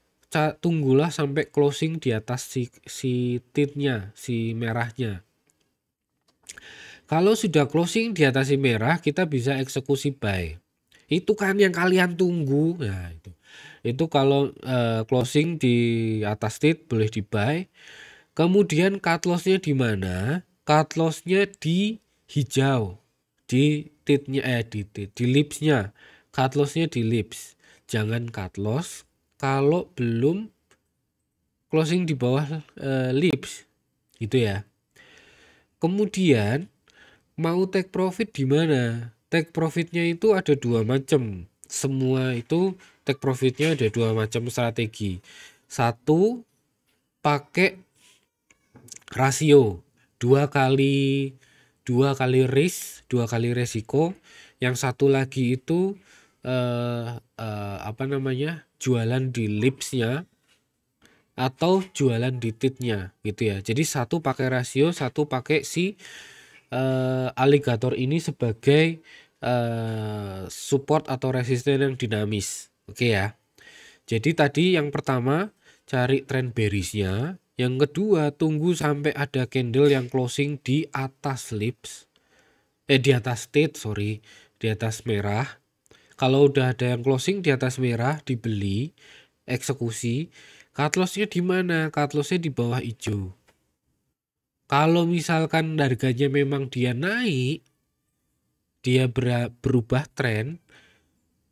tunggulah sampai closing di atas si titnya, si merahnya. Kalau sudah closing di atas si merah, kita bisa eksekusi buy. Itu kan yang kalian tunggu. Nah, itu kalau closing di atas tit boleh di buy. Kemudian cut loss-nya di mana? Cut loss-nya di hijau. Di titnya di lips-nya. Cut loss-nya di lips. Jangan cut loss kalau belum closing di bawah lips. Gitu ya. Kemudian mau take profit di mana? Take profitnya itu ada dua macam. Semua itu take profitnya ada dua macam strategi. Satu, pakai rasio 2 kali risk, 2 kali resiko. Yang satu lagi itu jualan di lipsnya atau jualan di titnya gitu ya. Jadi satu pakai rasio, satu pakai si aligator ini sebagai support atau resisten yang dinamis. Oke ya. Jadi tadi yang pertama cari trend bearishnya, yang kedua tunggu sampai ada candle yang closing di atas lips, di atas di atas merah. Kalau udah ada yang closing di atas merah dibeli, eksekusi. Cut loss-nya di mana? Cut loss-nya di bawah hijau. Kalau misalkan harganya memang dia naik, dia berubah tren,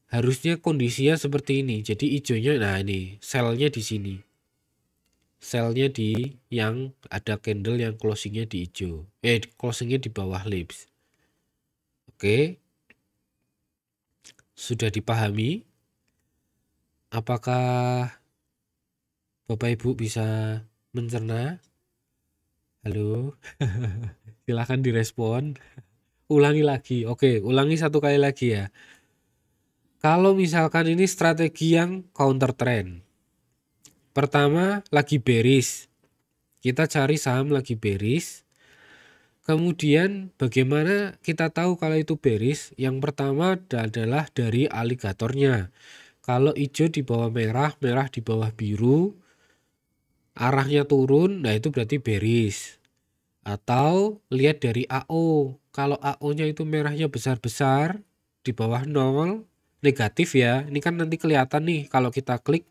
harusnya kondisinya seperti ini. Jadi hijaunya, nah ini selnya di sini. Selnya di yang ada candle yang closingnya di hijau. Closingnya di bawah lips. Oke. Sudah dipahami? Apakah Bapak Ibu bisa mencerna? Halo? Silahkan direspon. Ulangi lagi. Oke, ulangi satu kali lagi ya. Kalau misalkan ini strategi yang counter trend. Pertama, lagi bearish. Kita cari saham lagi bearish. Kemudian bagaimana kita tahu kalau itu bearish? Yang pertama adalah dari aligatornya. Kalau hijau di bawah merah, merah di bawah biru, arahnya turun, nah itu berarti bearish. Atau lihat dari AO. Kalau AO-nya itu merahnya besar-besar di bawah 0, negatif ya. Ini kan nanti kelihatan nih kalau kita klik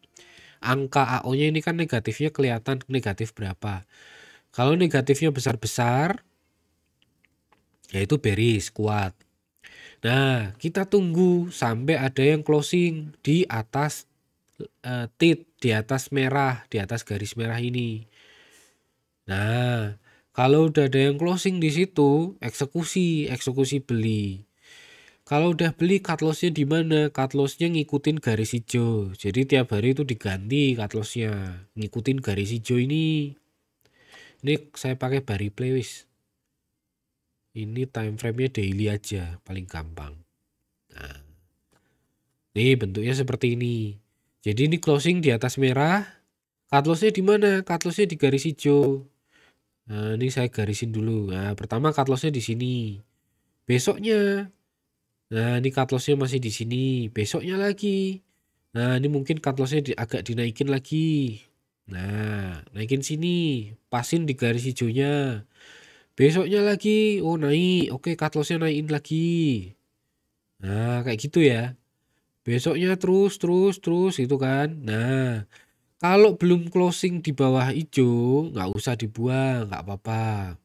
angka AO-nya ini kan negatifnya kelihatan negatif berapa. Kalau negatifnya besar-besar, yaitu bearish kuat. Nah, kita tunggu sampai ada yang closing di atas di atas merah, di atas garis merah ini. Nah, kalau udah ada yang closing di situ, eksekusi beli. Kalau udah beli cut loss-nya di mana? Cut loss-nya ngikutin garis hijau. Jadi tiap hari itu diganti cut loss-nya, ngikutin garis hijau ini. Ini saya pakai bari playlist. Ini time frame-nya daily aja, paling gampang. Nah, nih bentuknya seperti ini. Jadi ini closing di atas merah. Cut loss-nya di mana? Cut loss-nya di garis hijau. Nah, ini saya garisin dulu. Nah, pertama cut loss-nya di sini. Besoknya, nah ini cut loss-nya masih di sini. Besoknya lagi. Nah, ini mungkin cut loss-nya agak dinaikin lagi. Nah, naikin sini. Pasin di garis hijaunya. Besoknya lagi, oh naik. Oke, cut loss-nya naikin lagi. Nah, kayak gitu ya. Besoknya terus gitu kan. Nah, kalau belum closing di bawah hijau, nggak usah dibuang, nggak apa-apa.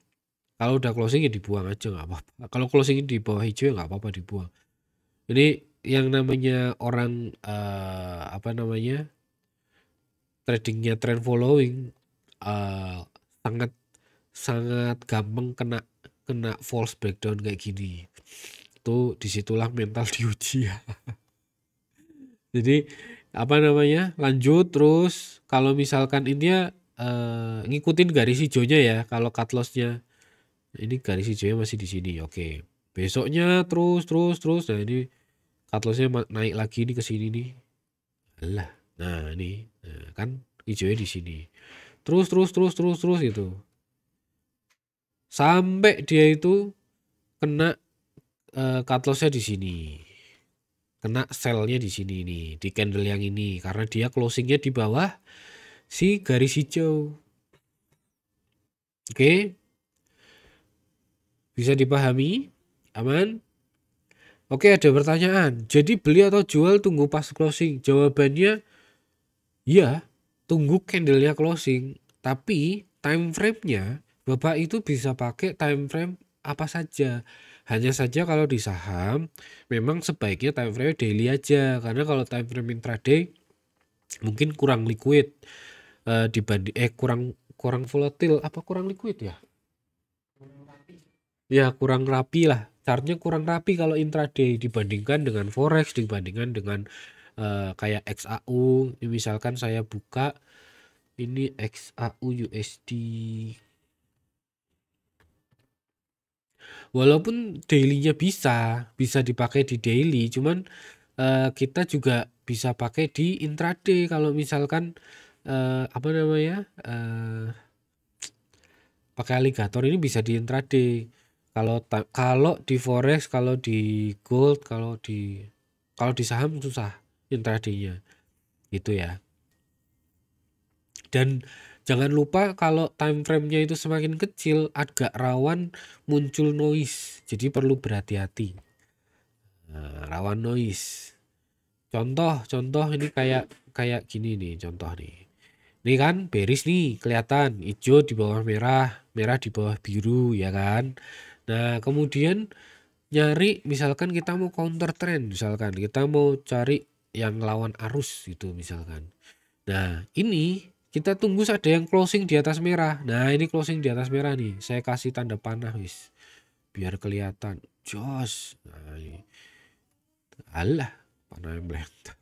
Kalau udah closing ya dibuang aja, nggak apa-apa. Kalau closing di bawah hijau ya nggak apa-apa dibuang. Ini yang namanya orang apa namanya tradingnya trend following sangat sangat gampang kena false breakdown kayak gini. Tuh disitulah mental diuji ya. Jadi apa namanya lanjut terus kalau misalkan intinya ngikutin garis hijaunya ya. Kalau cut loss-nya ini garis hijaunya masih di sini. Oke. Besoknya terus. Nah ini cut loss-nya naik lagi nih ke sini nih. Alah. Nah ini kan hijaunya di sini. Terus itu. Sampai dia itu kena cut loss-nya di sini. Kena sell-nya di sini nih, di candle yang ini karena dia closing-nya di bawah si garis hijau. Oke. Bisa dipahami? Aman? Oke, ada pertanyaan. Jadi beli atau jual tunggu pas closing? Jawabannya ya, tunggu candle-nya closing. Tapi time frame-nya Bapak itu bisa pakai time frame apa saja. Hanya saja kalau di saham memang sebaiknya time frame daily aja karena kalau time frame intraday mungkin kurang liquid dibanding kurang volatil apa kurang liquid ya? Ya kurang rapi lah. Chartnya kurang rapi kalau intraday dibandingkan dengan forex, dibandingkan dengan kayak XAU. Misalkan saya buka ini XAU USD. Walaupun daily-nya bisa dipakai di daily, cuman kita juga bisa pakai di intraday kalau misalkan apa namanya pakai alligator ini bisa di intraday. Kalau di forex, kalau di gold, kalau di saham susah intraday-nya. Gitu ya. Dan jangan lupa kalau time frame-nya itu semakin kecil agak rawan muncul noise. Jadi perlu berhati-hati. Nah, rawan noise. Contoh ini kayak gini nih contoh nih. Ini kan bearish nih, kelihatan hijau di bawah merah, merah di bawah biru ya kan. Nah, kemudian nyari misalkan kita mau counter trend, misalkan kita mau cari yang lawan arus gitu misalkan. Nah, ini kita tunggu ada yang closing di atas merah. Nah, ini closing di atas merah nih. Saya kasih tanda panah wis. Biar kelihatan. Jos. Nah, ini. Alah, panah yang meledak.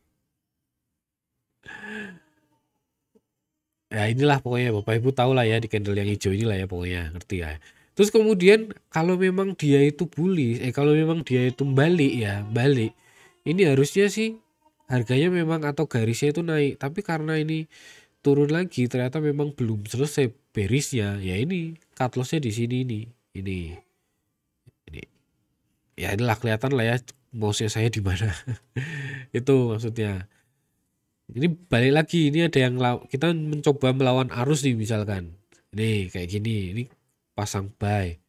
Ya inilah pokoknya Bapak Ibu tahu lah ya di candle yang hijau inilah ya pokoknya ngerti ya. Terus kemudian kalau memang dia itu bullish, kalau memang dia itu balik ya balik, ini harusnya sih harganya memang atau garisnya itu naik. Tapi karena ini turun lagi ternyata memang belum selesai berisnya ya ini cut lossnya di sini ini ya inilah kelihatan lah ya mouse saya di mana. Itu maksudnya. Ini balik lagi, ini ada yang kita mencoba melawan arus nih misalkan. Ini kayak gini, ini pasang buy.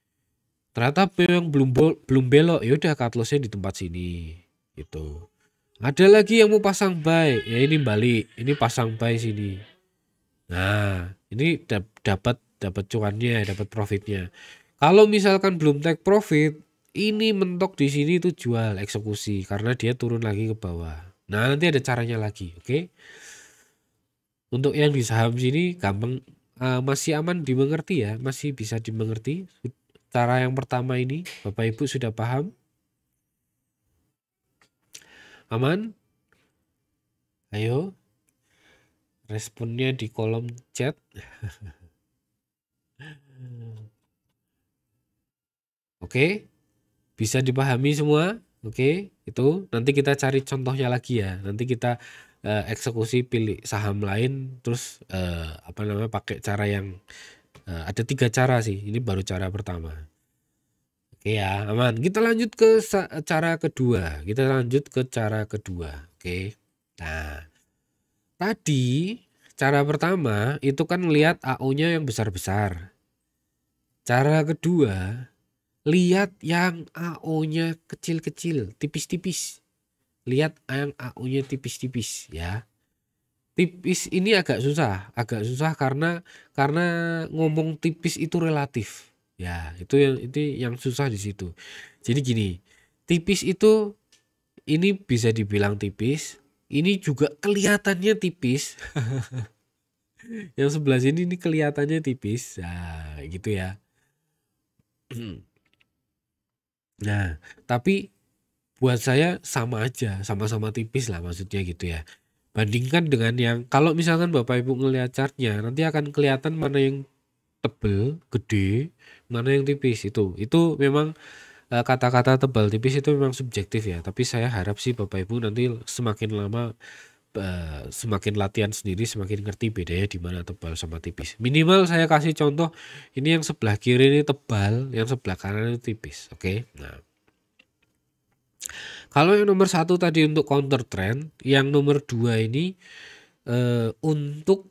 Ternyata memang belum belok, ya udah cut loss-nya di tempat sini. Gitu. Ada lagi yang mau pasang buy, ya ini balik, ini pasang buy sini. Nah, ini dapat cuannya, dapat profitnya. Kalau misalkan belum take profit, ini mentok di sini itu jual eksekusi karena dia turun lagi ke bawah. Nah, nanti ada caranya lagi, oke? Untuk yang di saham sini gampang, masih aman dimengerti ya, masih bisa dimengerti. Cara yang pertama ini Bapak Ibu sudah paham? Aman? Ayo, responnya di kolom chat. Oke, bisa dipahami semua? Oke, itu nanti kita cari contohnya lagi ya. Nanti kita eksekusi pilih saham lain, terus apa namanya pakai cara yang ada 3 cara sih. Ini baru cara pertama. Oke ya, aman. Kita lanjut ke cara kedua. Kita lanjut ke cara kedua. Oke. Nah, tadi cara pertama itu kan lihat AO-nya yang besar-besar. Cara kedua, lihat yang AO-nya kecil-kecil, tipis-tipis. Lihat yang AO-nya tipis-tipis ya. Tipis ini agak susah karena ngomong tipis itu relatif. Ya, itu yang susah di situ. Jadi gini, tipis itu ini bisa dibilang tipis, ini juga kelihatannya tipis. Yang sebelah sini ini kelihatannya tipis. Nah, gitu ya. Nah, tapi buat saya sama aja, sama-sama tipis lah maksudnya gitu ya. Bandingkan dengan yang kalau misalkan Bapak Ibu ngelihat chartnya, nanti akan kelihatan mana yang tebel, gede, mana yang tipis itu. Itu memang kata-kata tebal tipis itu memang subjektif ya. Tapi saya harap sih Bapak Ibu nanti semakin lama semakin latihan sendiri semakin ngerti bedanya di mana tebal sama tipis. Minimal saya kasih contoh ini yang sebelah kiri ini tebal, yang sebelah kanan itu tipis. Oke. Nah, kalau yang nomor 1 tadi untuk counter trend, yang nomor 2 ini untuk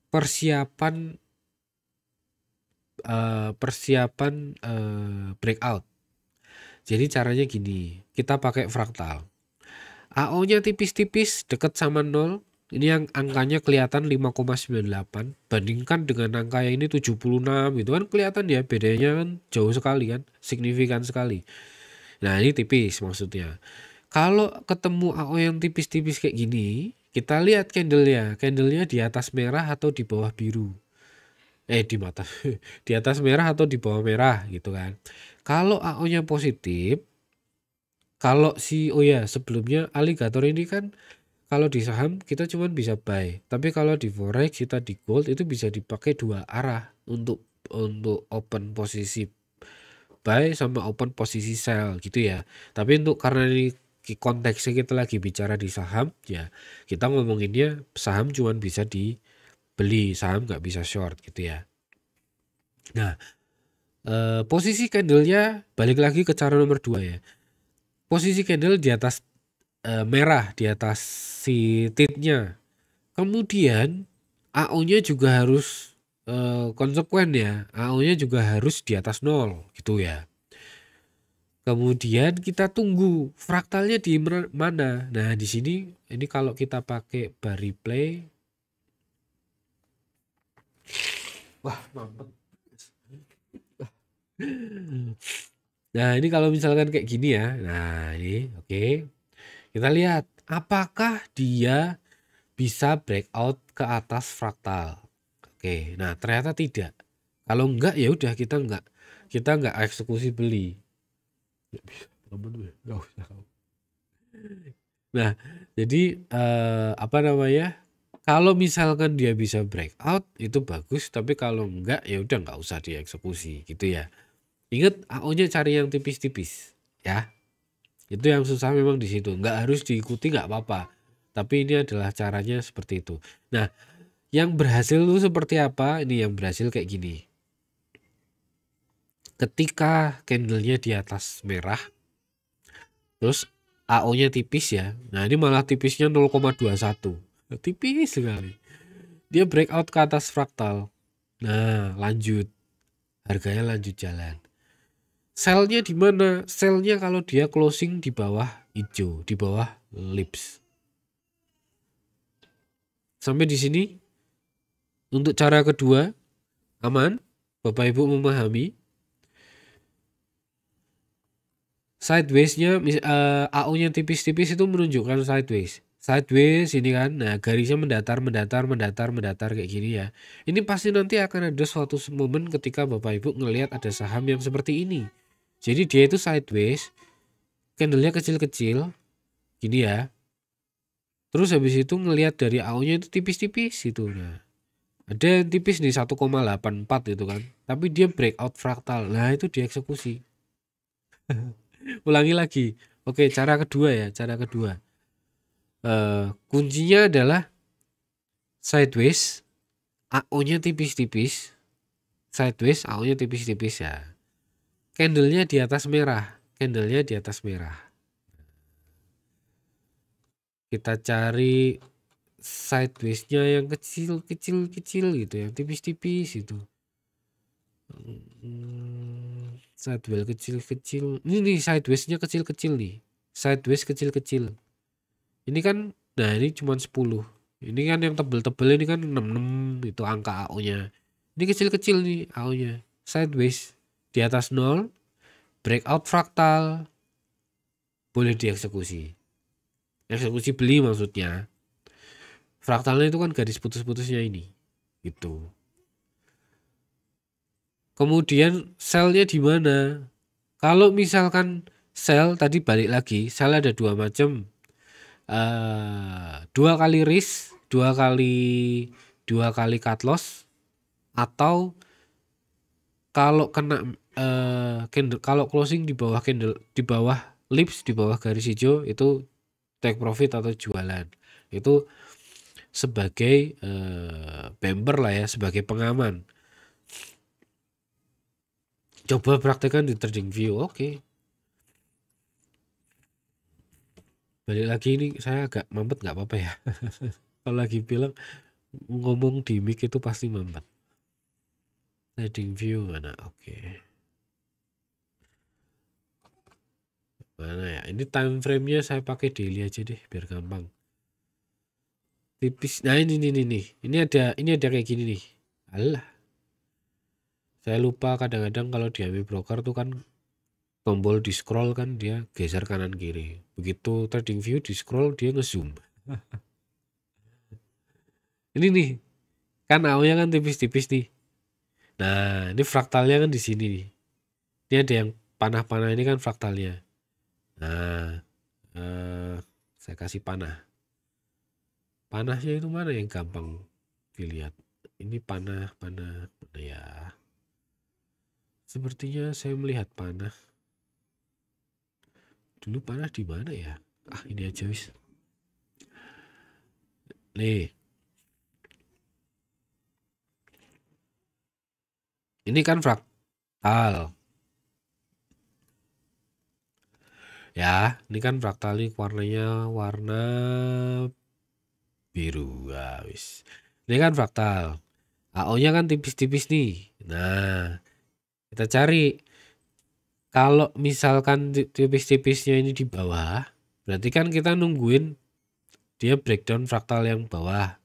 persiapan breakout. Jadi caranya gini, kita pakai fraktal. AO-nya tipis-tipis dekat sama 0. Ini yang angkanya kelihatan 5,98 bandingkan dengan angka yang ini 76 itu kan kelihatan ya bedanya kan jauh sekali kan, signifikan sekali. Nah, ini tipis maksudnya. Kalau ketemu AO yang tipis-tipis kayak gini, kita lihat candlenya. Candlenya di atas merah atau di bawah biru. Di mata di atas merah atau di bawah merah gitu kan. Kalau AO-nya positif, kalau sebelumnya alligator ini kan kalau di saham kita cuma bisa buy, tapi kalau di forex kita di gold itu bisa dipakai dua arah untuk open posisi buy sama open posisi sell gitu ya. Tapi karena ini konteksnya kita lagi bicara di saham ya, kita ngomonginnya saham cuma bisa dibeli, saham nggak bisa short gitu ya. Nah, posisi candlenya balik lagi ke cara nomor 2 ya. Posisi candle di atas merah, di atas si titnya. Kemudian AO-nya juga harus konsekuen ya. AO-nya juga harus di atas 0 gitu ya. Kemudian kita tunggu fraktalnya di mana. Nah, di sini ini kalau kita pakai bar replay Wah, mampet. Nah, ini kalau misalkan kayak gini ya. Nah, ini oke. Kita lihat apakah dia bisa breakout ke atas fraktal. Oke, nah ternyata tidak. Kalau enggak ya udah kita enggak eksekusi beli. Nggak usah. Nah, jadi apa namanya? Kalau misalkan dia bisa breakout itu bagus, tapi kalau enggak ya udah enggak usah dieksekusi gitu ya. Ingat AO-nya cari yang tipis-tipis ya. Itu yang susah memang di situ. Enggak harus diikuti enggak apa-apa. Tapi ini adalah caranya seperti itu. Nah, yang berhasil itu seperti apa? Ini yang berhasil kayak gini. Ketika candlenya di atas merah, terus AO-nya tipis ya. Nah, ini malah tipisnya 0,21. Tipis sekali. Dia breakout ke atas fraktal. Nah, lanjut. Harganya lanjut jalan. Sell-nya di mana? Sell-nya kalau dia closing di bawah hijau, di bawah lips. Sampai di sini. Untuk cara kedua, aman? Bapak Ibu memahami? Sideways-nya AO-nya tipis-tipis itu menunjukkan sideways. Sideways ini kan, nah garisnya mendatar kayak gini ya. Ini pasti nanti akan ada suatu momen ketika Bapak Ibu ngelihat ada saham yang seperti ini. Jadi dia itu sideways, candlenya kecil-kecil, gini ya. Terus habis itu ngelihat dari AO-nya itu tipis-tipis itu. Nah, ada yang tipis nih 1,84 itu kan. Tapi dia breakout fraktal. Nah, itu dieksekusi. Ulangi lagi. Oke, cara kedua ya, cara kedua. Kuncinya adalah sideways, AO-nya tipis-tipis. Sideways, AO-nya tipis-tipis ya. Candlenya di atas merah. Candlenya di atas merah. Kita cari sideways-nya yang kecil gitu, yang tipis-tipis itu. Sideways kecil-kecil. Ini nih sideways-nya kecil-kecil nih. Sideways kecil-kecil. Ini kan, nah ini cuma 10. Ini kan yang tebel-tebel ini kan 66 itu angka AO-nya. Ini kecil-kecil nih AO-nya. Sideways di atas 0, breakout fraktal, boleh dieksekusi. Eksekusi beli maksudnya. Fraktalnya itu kan garis putus-putusnya ini. Gitu. Kemudian sell-nya di mana? Kalau misalkan sell tadi balik lagi, sell ada dua macam. 2 kali risk, 2 kali cut loss, atau kalau kena candle, kalau closing di bawah candle, di bawah lips, di bawah garis hijau itu take profit atau jualan. Itu sebagai bumper lah ya, sebagai pengaman. Coba praktekkan di TradingView. Oke. Balik lagi ini saya agak mampet nggak apa-apa ya. Kalau lagi bilang ngomong di mic itu pasti mampet. TradingView mana? Oke. Mana ya? Ini time frame-nya saya pakai daily aja deh biar gampang. Tipis. Nah ini nih. Ini ada kayak gini nih. Alah. Saya lupa kadang-kadang kalau di HM Broker tuh kan tombol di scroll kan dia geser kanan kiri. Begitu TradingView di scroll dia ngezoom. Ini nih. Kan AO-nya kan tipis-tipis nih. Nah, ini fraktalnya kan di sini nih. Ini ada yang panah-panah ini kan fraktalnya. Nah, saya kasih panah. Panahnya itu mana yang gampang dilihat? Ini panah ya. Sepertinya saya melihat panah. Dulu panah di mana ya? Ini aja wis. Nih. Ini kan fraktal. Ya, ini kan fraktal nih warnanya warna biru. Wis. Ini kan fraktal. AO-nya kan tipis-tipis nih. Nah, kita cari. Kalau misalkan tipis-tipisnya ini di bawah, berarti kan kita nungguin dia breakdown fraktal yang bawah.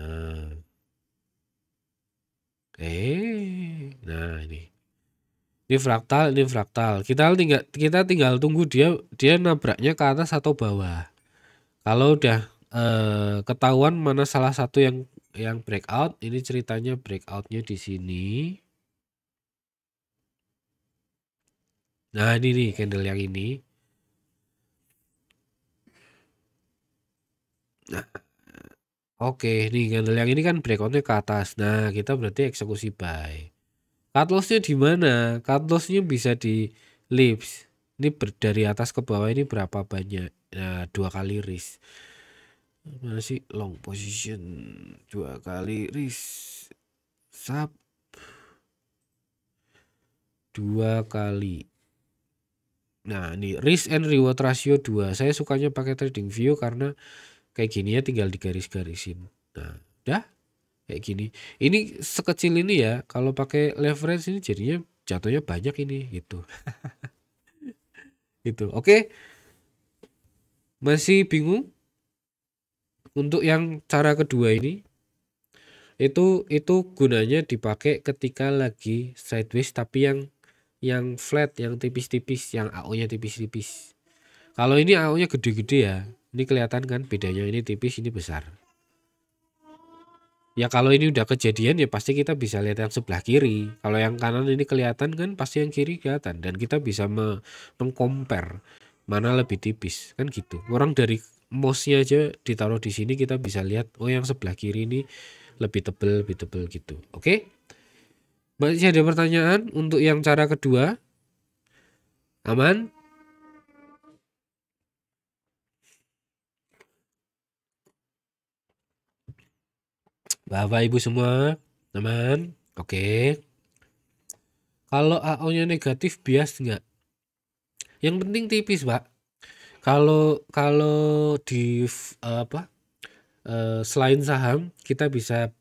Nah, Nah ini fraktal. Kita tinggal tunggu dia nabraknya ke atas atau bawah. Kalau udah ketahuan mana salah satu yang breakout, ini ceritanya breakoutnya di sini. Nah ini nih candle yang ini. Nah, oke, nih candle yang ini kan breakoutnya ke atas. Nah kita berarti eksekusi buy. Cut loss-nya di mana? Cut loss-nya bisa di lips. Ini dari atas ke bawah ini berapa banyak? Nah, 2 kali risk. Mana sih long position? 2 kali risk. Sub 2 kali. Nah, ini risk and reward ratio 2. Saya sukanya pakai trading view karena kayak gini ya tinggal digaris-garisin. Nah, udah kayak gini. Ini sekecil ini ya. Kalau pakai leverage ini jadinya jatuhnya banyak ini gitu. Gitu. Oke. Masih bingung? Untuk yang cara kedua ini itu gunanya dipakai ketika lagi sideways tapi yang flat, yang tipis-tipis, yang AO-nya tipis-tipis. Kalau ini AO-nya gede-gede ya. Ini kelihatan kan bedanya, ini tipis, ini besar. Ya kalau ini udah kejadian ya pasti kita bisa lihat yang sebelah kiri. Kalau yang kanan ini kelihatan kan pasti yang kiri kelihatan dan kita bisa mengcompare mana lebih tipis kan gitu. Orang dari mouse-nya aja ditaruh di sini kita bisa lihat oh yang sebelah kiri ini lebih tebel gitu. Oke? Masih ada pertanyaan untuk yang cara kedua? Aman? Bapak Ibu semua, aman? Oke. Kalau AO-nya negatif bias nggak? Yang penting tipis, Pak. Kalau di selain saham kita bisa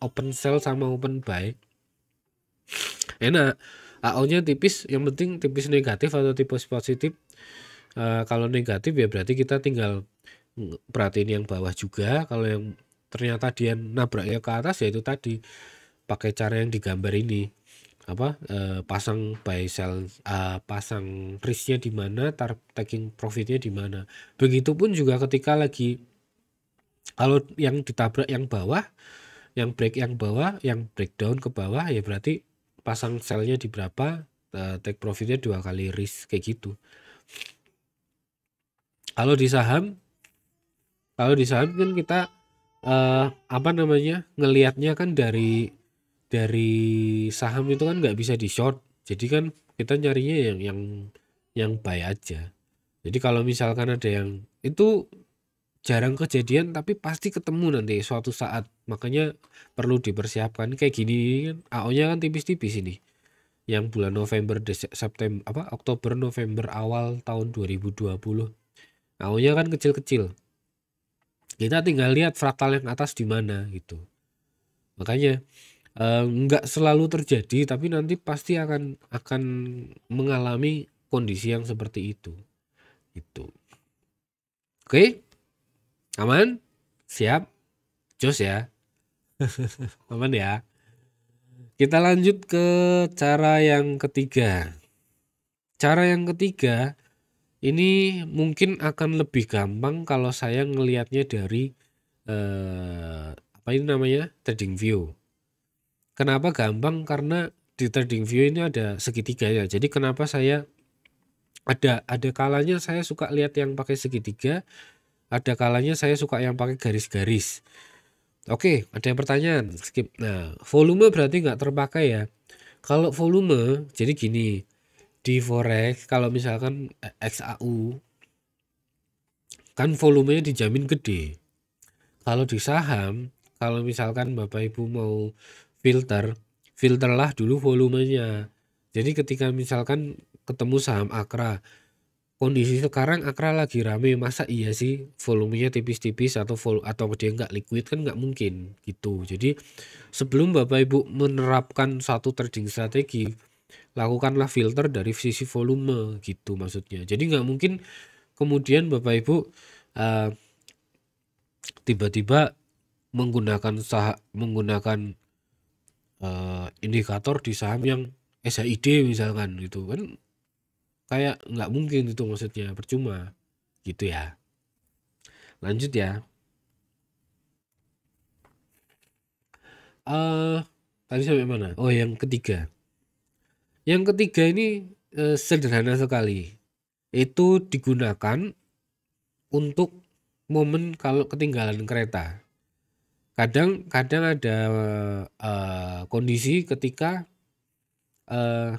open sell sama open buy. Enak. AO-nya tipis, yang penting tipis negatif atau tipis positif. Kalau negatif ya berarti kita tinggal perhatiin yang bawah juga. Kalau yang ternyata dia nabraknya ke atas ya itu tadi pakai cara yang digambar ini. Pasang buy sell, pasang risknya di mana, taking profitnya di mana. Begitupun juga ketika lagi kalau yang ditabrak yang bawah, yang bawah, yang breakdown ke bawah ya berarti pasang sellnya di berapa, take profitnya 2 kali risk kayak gitu. Kalau di saham kan kita ngelihatnya kan dari saham itu kan nggak bisa di short. Jadi kan kita nyarinya yang buy aja. Jadi kalau misalkan ada yang itu jarang kejadian tapi pasti ketemu nanti suatu saat. Makanya perlu dipersiapkan kayak gini kan AO-nya kan tipis-tipis ini. Yang bulan November, September, Oktober, November awal tahun 2020. AO-nya kan kecil-kecil. Kita tinggal lihat fraktal yang atas di mana gitu. Makanya nggak selalu terjadi tapi nanti pasti akan mengalami kondisi yang seperti itu gitu. Oke, aman, siap, jos ya. Aman ya. Kita lanjut ke cara yang ketiga. Cara yang ketiga ini mungkin akan lebih gampang kalau saya ngelihatnya dari trading view. Kenapa gampang? Karena di trading view ini ada segitiga ya. Jadi kenapa saya ada kalanya saya suka lihat yang pakai segitiga, ada kalanya saya suka yang pakai garis-garis. Oke, ada yang pertanyaan, skip. Nah, volume berarti nggak terpakai ya. Kalau volume, jadi gini, di forex kalau misalkan XAU kan volumenya dijamin gede. Kalau di saham, kalau misalkan Bapak Ibu mau filterlah dulu volumenya. Jadi ketika misalkan ketemu saham Akra, kondisi sekarang Akra lagi rame, masa iya sih volumenya tipis-tipis atau dia nggak liquid kan nggak mungkin gitu. Jadi sebelum Bapak Ibu menerapkan satu trading strategi, lakukanlah filter dari sisi volume gitu maksudnya. Jadi nggak mungkin kemudian Bapak Ibu tiba-tiba menggunakan indikator di saham yang SHID misalkan gitu kan, kayak nggak mungkin itu, maksudnya percuma gitu ya. Lanjut ya. Tadi sampai mana? Oh, yang ketiga. Yang ketiga ini sederhana sekali. Itu digunakan untuk momen kalau ketinggalan kereta. Kadang ada kondisi ketika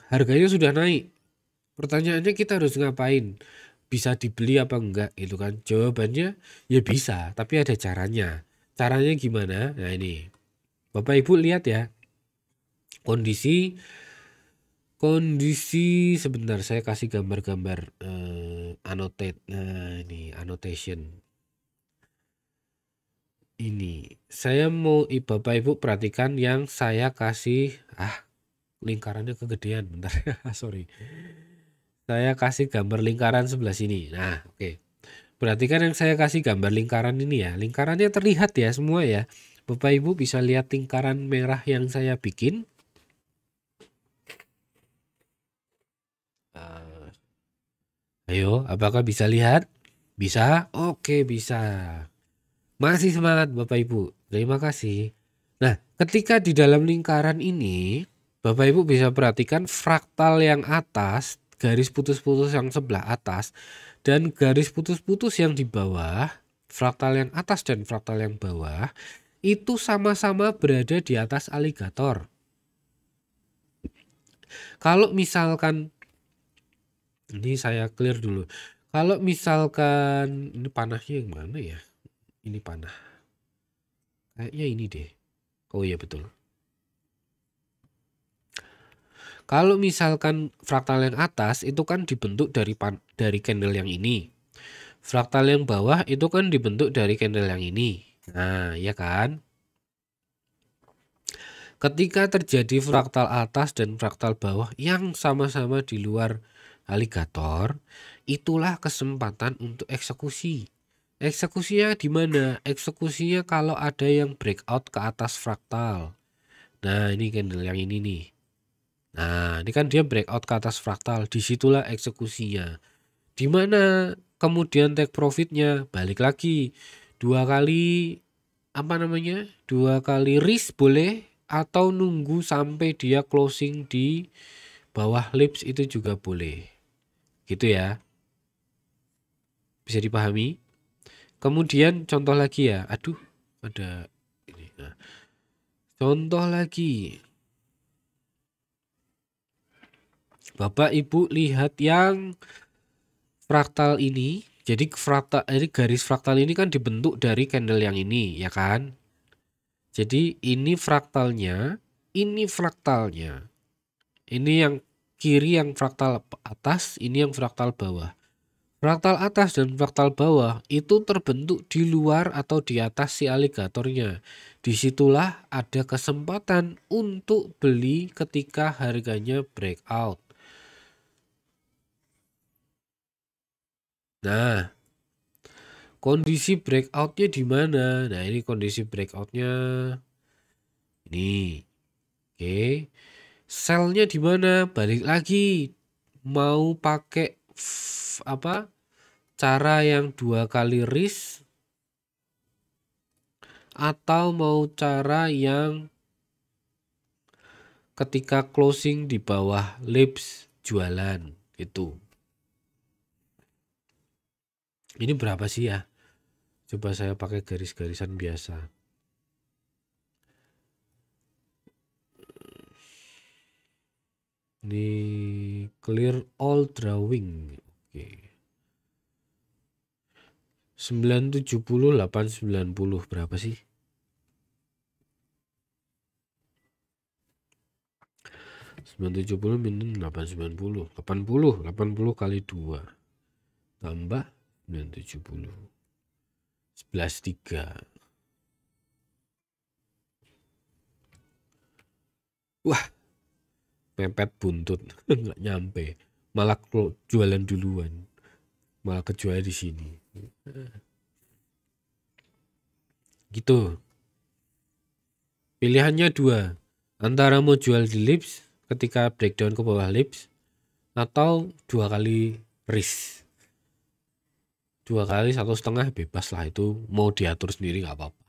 harganya sudah naik. Pertanyaannya kita harus ngapain? Bisa dibeli apa enggak gitu kan? Jawabannya ya bisa, tapi ada caranya. Caranya gimana? Nah ini, Bapak Ibu lihat ya. Kondisi sebentar, saya kasih gambar-gambar annotate. Nah ini annotation. Ini saya mau Bapak Ibu perhatikan yang saya kasih. Lingkarannya kegedean, bentar. Sorry. Saya kasih gambar lingkaran sebelah sini. Nah, oke. Perhatikan yang saya kasih gambar lingkaran ini ya. Lingkarannya terlihat ya semua ya. Bapak Ibu bisa lihat lingkaran merah yang saya bikin. Ayo, apakah bisa lihat? Bisa? Oke, bisa. Masih semangat Bapak Ibu. Terima kasih. Nah, ketika di dalam lingkaran ini, Bapak Ibu bisa perhatikan fraktal yang atas, garis putus-putus yang sebelah atas, dan garis putus-putus yang di bawah. Fraktal yang atas dan fraktal yang bawah itu sama-sama berada di atas aligator. Kalau misalkan, ini saya clear dulu. Kalau misalkan, ini panahnya yang mana ya? Ini panah. Kayaknya ini deh. Oh iya betul. Kalau misalkan fraktal yang atas itu kan dibentuk dari candle yang ini. Fraktal yang bawah itu kan dibentuk dari candle yang ini. Nah, ya kan? Ketika terjadi fraktal atas dan fraktal bawah yang sama-sama di luar aligator, itulah kesempatan untuk eksekusi. Eksekusinya di mana? Eksekusinya kalau ada yang breakout ke atas fraktal. Nah, ini candle yang ini nih. Nah, ini kan dia breakout ke atas fraktal, disitulah eksekusinya. Di mana kemudian take profitnya? Balik lagi, 2 kali risk boleh, atau nunggu sampai dia closing di bawah lips itu juga boleh. Gitu ya. Bisa dipahami? Kemudian contoh lagi ya. Aduh, ada ini. Nah, contoh lagi. Bapak Ibu lihat yang fraktal ini. Jadi garis fraktal ini kan dibentuk dari candle yang ini, ya kan? Jadi ini fraktalnya, ini fraktalnya. Ini yang kiri yang fraktal atas, ini yang fraktal bawah. Fraktal atas dan fraktal bawah itu terbentuk di luar atau di atas si aligatornya. Disitulah ada kesempatan untuk beli ketika harganya breakout. Nah, kondisi breakoutnya di mana? Nah, ini kondisi breakoutnya ini. Oke, selnya di mana? Balik lagi, mau pakai cara yang 2 kali risk atau mau cara yang ketika closing di bawah lips jualan gitu. Ini berapa sih ya? Coba saya pakai garis-garisan biasa. Ini clear all drawing. Oke. 970 890 berapa sih? 970 minus 890 80 kali 2 tambah 970 11,3. Wah, mepet buntut. Nggak nyampe, malah jualan duluan, malah kejual di sini gitu. Pilihannya 2, Antara mau jual di lips ketika breakdown ke bawah lips atau 2 kali risk. 2 kali 1,5 bebas lah, itu mau diatur sendiri nggak apa-apa.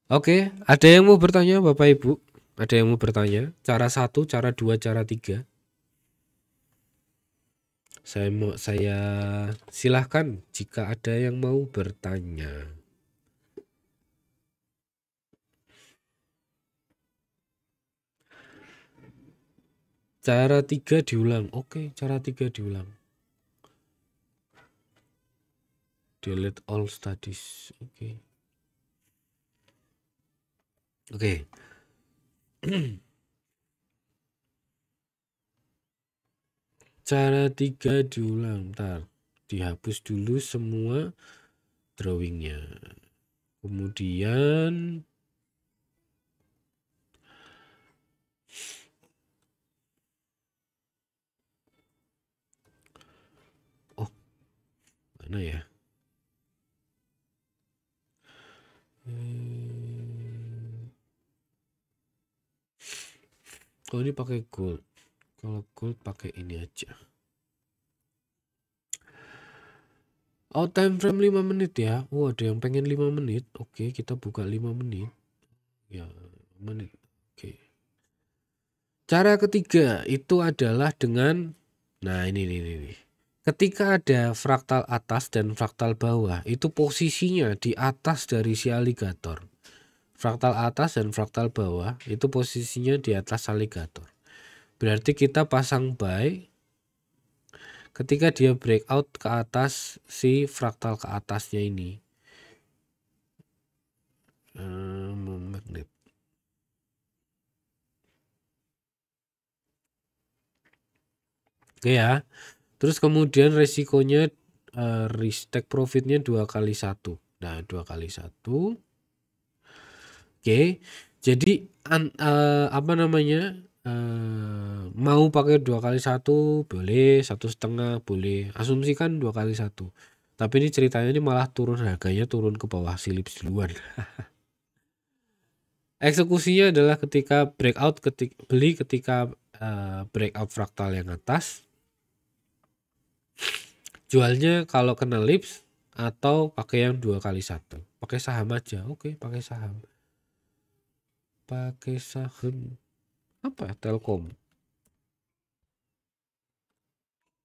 Oke, ada yang mau bertanya Bapak Ibu? Ada yang mau bertanya? Cara 1, cara 2, cara 3. Saya silahkan jika ada yang mau bertanya. Cara 3 diulang. Oke, cara 3 diulang. Delete all studies. Oke. Cara 3 diulang. Ntar dihapus dulu semua drawingnya. Kemudian mana ya? Oh, ini pakai gold. Kalau gold pakai ini aja. Oh, time frame 5 menit ya. Oh, ada yang pengen 5 menit. Oke, kita buka 5 menit. Ya, 5 menit. Oke. Cara ketiga itu adalah dengan, nah ini. Ketika ada fraktal atas dan fraktal bawah, itu posisinya di atas dari si aligator. Fraktal atas dan fraktal bawah itu posisinya di atas aligator. Berarti kita pasang buy ketika dia breakout ke atas si fraktal ke atasnya ini. Magnet. Oke ya. Terus kemudian resikonya take profitnya 2 kali 1. Nah, 2 kali 1. Oke. Jadi apa namanya? Mau pakai 2 kali 1 boleh, 1,5 boleh. Asumsikan 2 kali 1. Tapi ini ceritanya ini malah turun, harganya turun ke bawah silips duluan. Eksekusinya adalah ketika breakout, beli ketika breakout fraktal yang atas. Jualnya kalau kena lips atau pakai yang 2 kali 1. Pakai saham aja. Oke, pakai saham. Pakai saham apa? Telkom.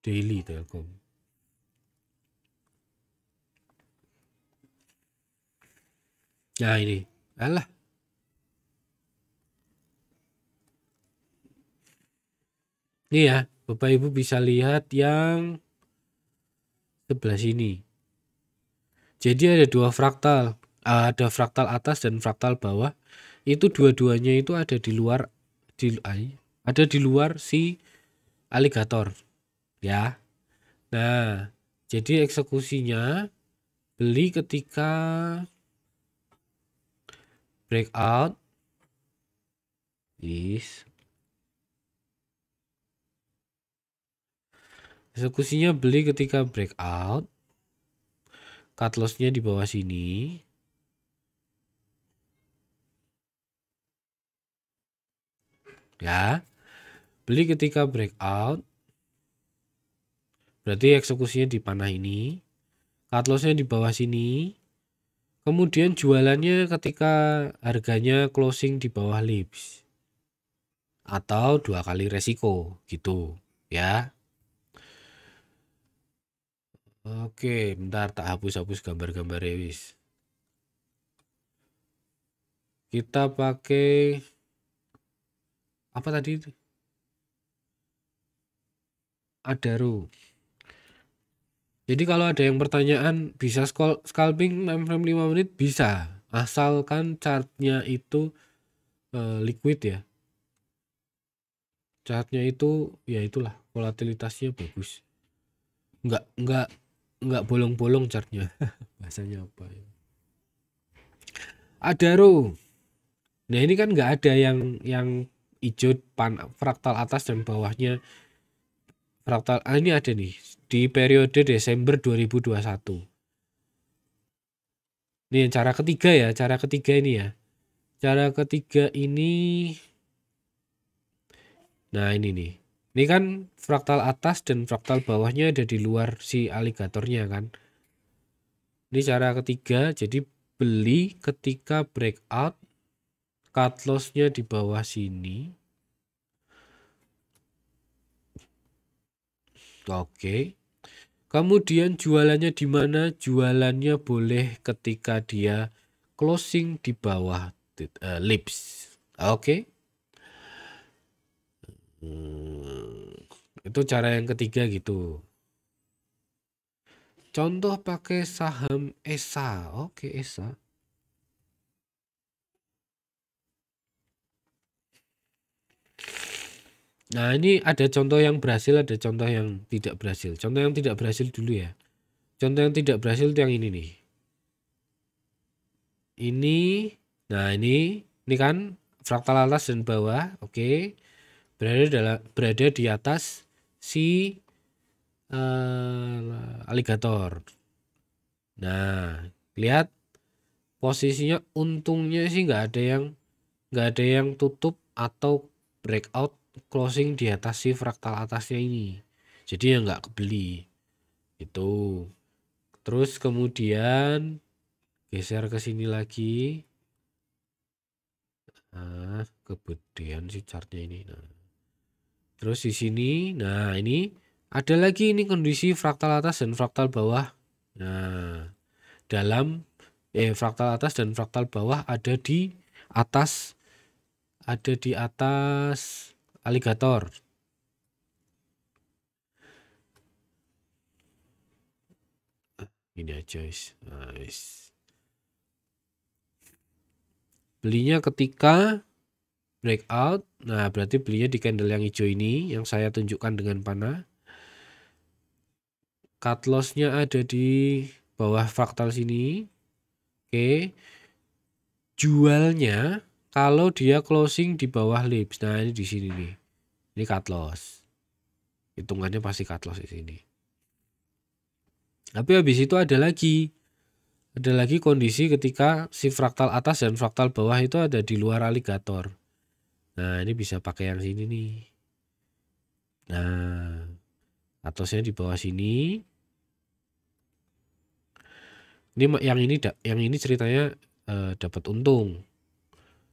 Daily Telkom. Nah, ini. Alah. Ini ya, Bapak Ibu bisa lihat yang sebelah sini. Jadi ada 2 fraktal. Ada fraktal atas dan fraktal bawah. Itu dua-duanya itu ada di luar si aligator. Ya. Nah, jadi eksekusinya beli ketika breakout eksekusinya beli ketika breakout, cut lossnya di bawah sini. Ya, beli ketika breakout, berarti eksekusinya di panah ini, cut lossnya di bawah sini. Kemudian jualannya ketika harganya closing di bawah lips atau 2 kali resiko gitu ya. Oke, bentar tak hapus gambar-gambar wis. Kita pakai apa tadi itu? Adaro. Jadi kalau ada yang pertanyaan bisa scalping time frame 5 menit bisa, asalkan chartnya itu liquid ya. Chartnya itu ya itulah, volatilitasnya bagus. Enggak bolong-bolong chartnya. Bahasanya apa ya? Adaro. Nah, ini kan enggak ada yang hijau fraktal atas dan bawahnya fraktal. Ini ada nih di periode Desember 2021. Ini yang cara ketiga ya, cara ketiga ini ya. Cara ketiga ini, nah ini nih. Ini kan fraktal atas dan fraktal bawahnya ada di luar si aligatornya kan. Ini cara ketiga, jadi beli ketika breakout, cut loss-nya di bawah sini. Oke. Kemudian jualannya di mana? Jualannya boleh ketika dia closing di bawah lips. Oke. Itu cara yang ketiga gitu. Contoh pakai saham ESA. Oke, ESA. Nah, ini ada contoh yang berhasil, ada contoh yang tidak berhasil. Contoh yang tidak berhasil dulu ya. Contoh yang tidak berhasil itu yang ini nih. Ini, nah ini kan fraktal atas dan bawah, oke. Berada di atas si aligator. Nah, lihat posisinya, untungnya sih nggak ada yang tutup atau breakout closing di atas si fraktal atasnya ini. Jadi ya nggak kebeli. Itu. Terus kemudian geser ke sini lagi. Nah, kegedean sih chartnya ini. Nah. Terus di sini, nah ini ada lagi ini kondisi fraktal atas dan fraktal bawah. Nah, fraktal atas dan fraktal bawah ada di atas aligator. Ini aja guys. Nice. Belinya ketika breakout. Nah, berarti belinya di candle yang hijau ini yang saya tunjukkan dengan panah. Cut loss-nya ada di bawah fraktal sini. Oke. Jualnya kalau dia closing di bawah lips. Nah, ini di sini nih. Ini cut loss. Hitungannya pasti cut loss di sini. Tapi habis itu ada lagi kondisi ketika si fraktal atas dan fraktal bawah itu ada di luar aligator. Nah, ini bisa pakai yang sini nih. Nah, atasnya di bawah sini. Ini yang ini ceritanya dapat untung.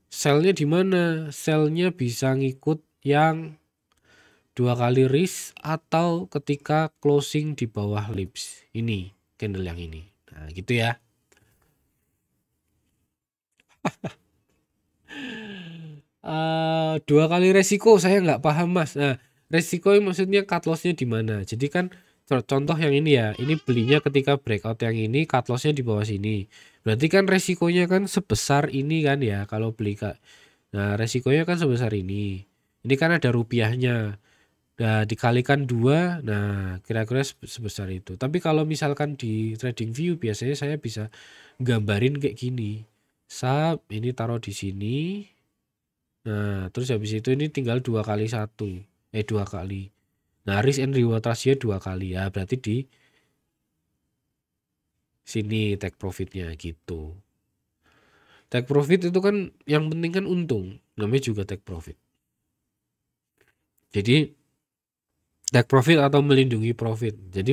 Sell-nya di mana? Sell-nya bisa ngikut yang 2 kali risk atau ketika closing di bawah lips. Ini candle yang ini. Nah, gitu ya. Dua kali resiko saya nggak paham mas. Nah, resiko maksudnya cut loss-nya di mana? Jadi kan contoh yang ini ya, ini belinya ketika breakout yang ini, cut loss-nya di bawah sini. Berarti kan resikonya kan sebesar ini kan ya kalau beli kak. Nah, resikonya kan sebesar ini. Ini kan ada rupiahnya. Nah, dikalikan 2, nah kira-kira sebesar itu. Tapi kalau misalkan di TradingView biasanya saya bisa gambarin kayak gini. SAP ini taruh di sini. Nah, terus habis itu ini tinggal 2 kali 1. 2 kali. Nah, risk and reward ratio 2 kali ya. Berarti di sini take profitnya gitu. Take profit itu kan yang penting kan untung. Namanya juga take profit. Jadi take profit atau melindungi profit. Jadi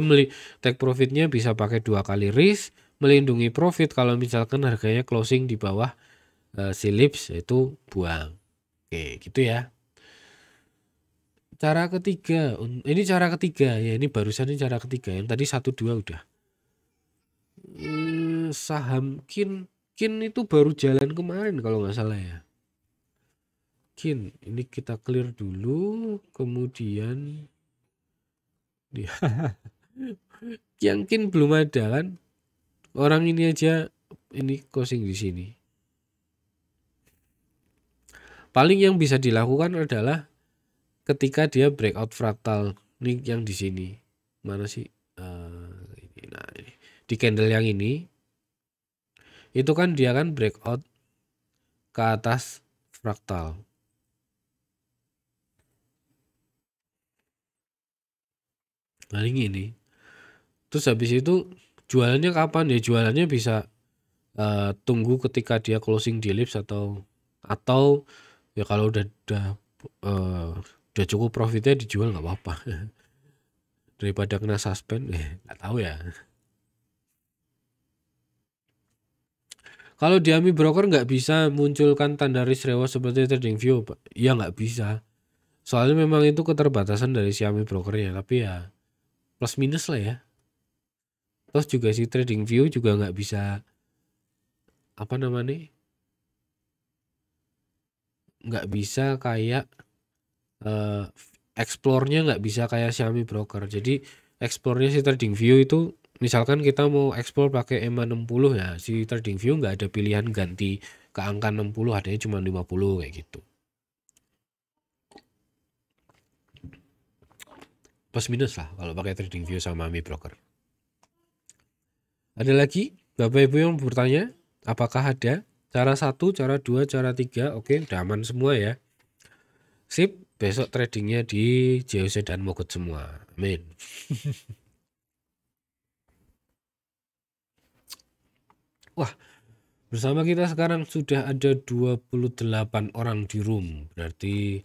take profitnya bisa pakai 2 kali risk. Melindungi profit kalau misalkan harganya closing di bawah si lips itu buang. Oke, gitu ya. Cara ketiga, ini cara ketiga ya, ini barusan ini cara ketiga. Yang tadi 1 2 udah. Saham Kin itu baru jalan kemarin kalau nggak salah ya. Kin, ini kita clear dulu, kemudian yang Kin belum ada kan? Orang ini aja ini closing di sini. Paling yang bisa dilakukan adalah ketika dia breakout fraktal ini yang di sini. Mana sih? Nah, ini. Di candle yang ini itu kan dia kan breakout ke atas fraktal. Paling ini. Terus habis itu jualannya kapan ya? Jualannya bisa tunggu ketika dia closing di lips atau Atau ya kalau udah cukup profitnya dijual nggak apa-apa. Daripada kena suspend, nggak tahu ya. Kalau di AMI Broker nggak bisa munculkan tanda risk reward seperti TradingView, Pak. Ya nggak bisa. Soalnya memang itu keterbatasan dari si AMI Brokernya, tapi ya plus minus lah ya. Terus juga si TradingView juga nggak bisa apa namanya, nggak bisa kayak explore-nya nggak bisa kayak Xiaomi Broker. Jadi explore-nya si TradingView itu misalkan kita mau explore pakai EMA 60 ya, si TradingView nggak ada pilihan ganti ke angka 60, adanya cuma 50 kayak gitu. Plus minus lah kalau pakai TradingView sama AMI Broker. Ada lagi Bapak Ibu yang bertanya, apakah ada cara 1, cara 2, cara 3? Oke, udah aman semua ya. Sip, besok tradingnya di JOC dan Mogot semua. Amin. Wah, bersama kita sekarang sudah ada 28 orang di room. Berarti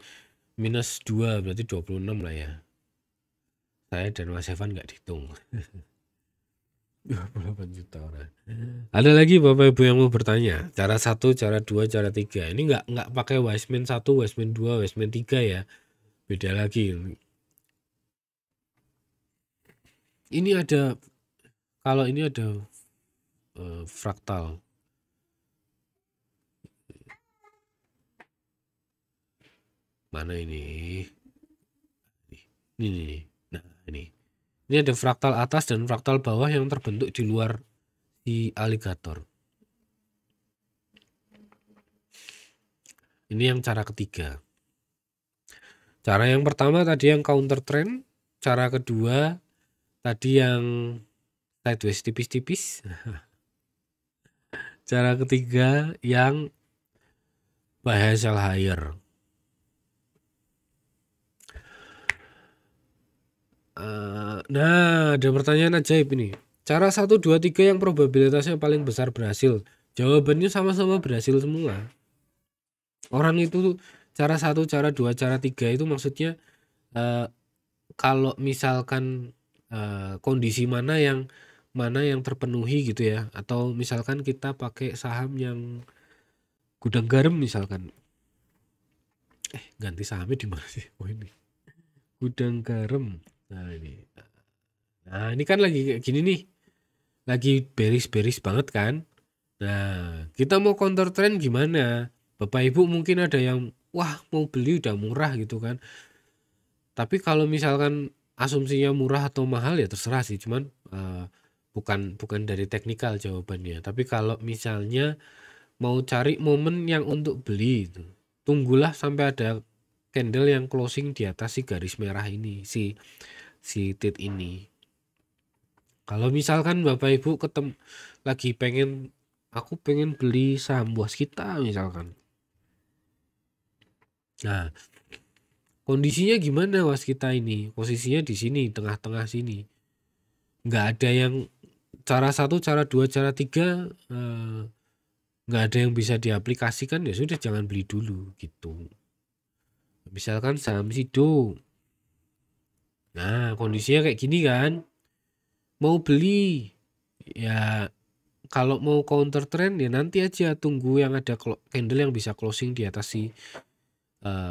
minus 2, berarti 26 lah ya. Saya dan Mas Evan nggak dihitung. 28 juta orang. Ada lagi Bapak Ibu yang mau bertanya? Cara 1, cara 2, cara 3. Ini nggak pakai Wiseman 1, Wiseman 2, Wiseman 3 ya. Beda lagi. Ini ada, kalau ini ada fraktal. Mana ini? Ini. Nah, ini. Ini ada fraktal atas dan fraktal bawah yang terbentuk di luar di aligator. Ini yang cara ketiga. Cara yang pertama tadi yang counter trend. Cara kedua tadi yang sideways tipis-tipis. Cara ketiga yang buy high sell higher. Nah, ada pertanyaan ajaib ini. Cara 1, 2, 3 yang probabilitasnya paling besar berhasil. Jawabannya sama-sama berhasil semua. Orang itu cara 1, cara 2, cara 3 itu maksudnya kalau misalkan kondisi mana yang terpenuhi gitu ya, atau misalkan kita pakai saham yang gudang garam misalkan. Ganti sahamnya di mana sih? Oh ini. Gudang garam. Nah ini kan lagi kayak gini nih. Lagi beris-beris banget kan. Nah, kita mau counter trend gimana? Bapak Ibu mungkin ada yang wah mau beli udah murah gitu kan. Tapi kalau misalkan asumsinya murah atau mahal ya terserah sih, cuman bukan dari teknikal jawabannya. Tapi kalau misalnya mau cari momen yang untuk beli itu, tunggulah sampai ada candle yang closing di atas si garis merah ini, si tit ini. Kalau misalkan Bapak Ibu lagi aku pengen beli saham Waskita misalkan. Nah, kondisinya gimana Waskita ini? Posisinya di sini, tengah-tengah sini. Nggak ada yang cara 1, cara 2, cara 3 nggak ada yang bisa diaplikasikan, ya sudah jangan beli dulu gitu. Misalkan saham Sido. Nah, kondisinya kayak gini kan. Mau beli ya, kalau mau counter trend ya nanti aja tunggu yang ada candle yang bisa closing di atas si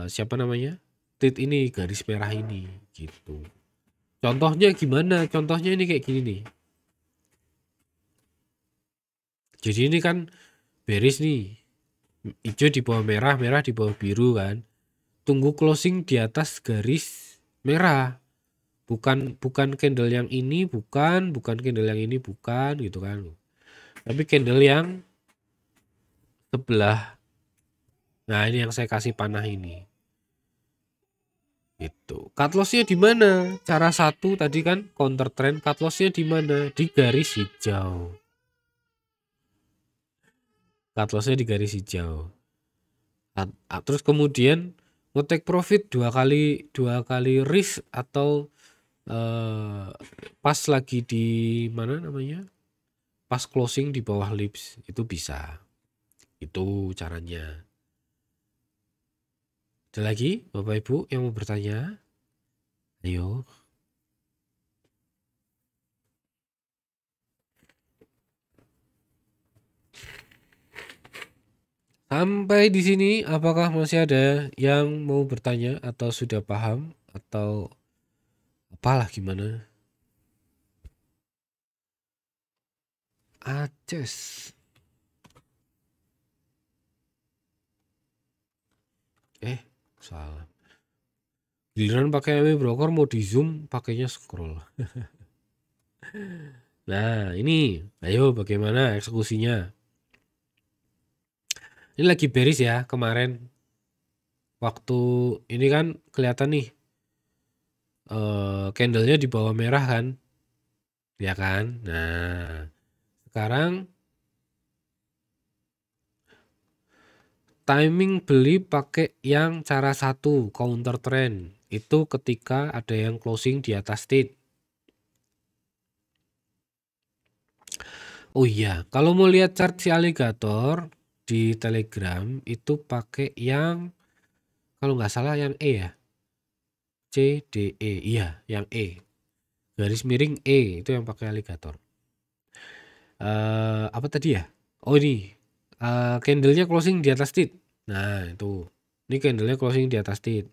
siapa namanya? Tit ini, garis merah ini gitu. Contohnya gimana? Contohnya ini kayak gini nih. Jadi ini kan bearish nih. Hijau di bawah merah, merah di bawah biru kan. Tunggu closing di atas garis merah. Bukan candle yang ini, bukan candle yang ini, bukan gitu kan. Tapi candle yang sebelah. Nah, ini yang saya kasih panah ini. Itu. Cut loss-nya di mana? Cara 1 tadi kan counter trend, cut loss-nya di mana? Di garis hijau. Cut loss-nya di garis hijau. Terus kemudian nge-take profit dua kali risk atau pas lagi di mana namanya? Pas closing di bawah lips itu bisa. Itu caranya. Ada lagi Bapak Ibu yang mau bertanya? Ayo. Sampai di sini apakah masih ada yang mau bertanya atau sudah paham atau apalah gimana? Aces. Salah. Giliran pakai ME Broker mau di zoom pakainya scroll. Nah, ini ayo bagaimana eksekusinya? Ini lagi bearish ya kemarin. Waktu ini kan kelihatan nih candlenya di bawah merah kan? Ya kan? Nah, sekarang timing beli pakai yang cara satu, counter trend. Itu ketika ada yang closing di atas tick. Oh iya, kalau mau lihat chart si alligator di Telegram itu pakai yang kalau nggak salah yang E ya. CDE. Iya, yang E. Garis miring E itu yang pakai alligator. Apa tadi ya? Oh ini. Candlenya closing di atas tick. Nah, itu. Ini candlenya closing di atas tick.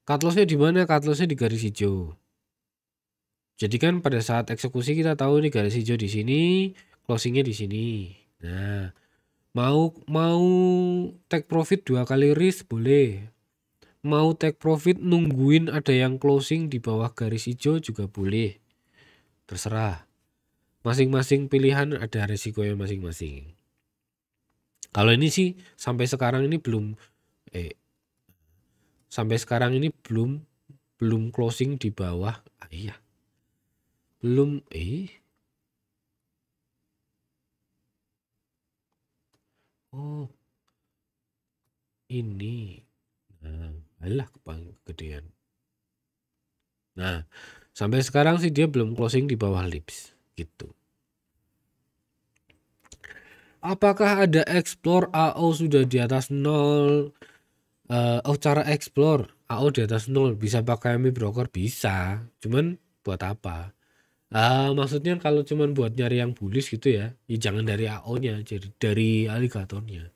Cut loss-nya di mana? Cut loss-nya di garis hijau. Jadi kan pada saat eksekusi kita tahu nih garis hijau di sini, closingnya di sini. Nah, mau take profit 2 kali risk boleh. Mau take profit nungguin ada yang closing di bawah garis hijau juga boleh. Terserah. Masing-masing pilihan ada resikonya masing-masing. Kalau ini sih sampai sekarang ini belum closing di bawah. Iya. Belum Oh, ini. Nah, alah kegedean. Nah, sampai sekarang sih dia belum closing di bawah lips gitu. Apakah ada explore AO sudah di atas 0? Cara explore AO di atas 0 bisa pakai ME Broker bisa. Cuman buat apa? Maksudnya kalau cuman buat nyari yang bullish gitu ya jangan dari AO-nya, jadi dari alligatornya.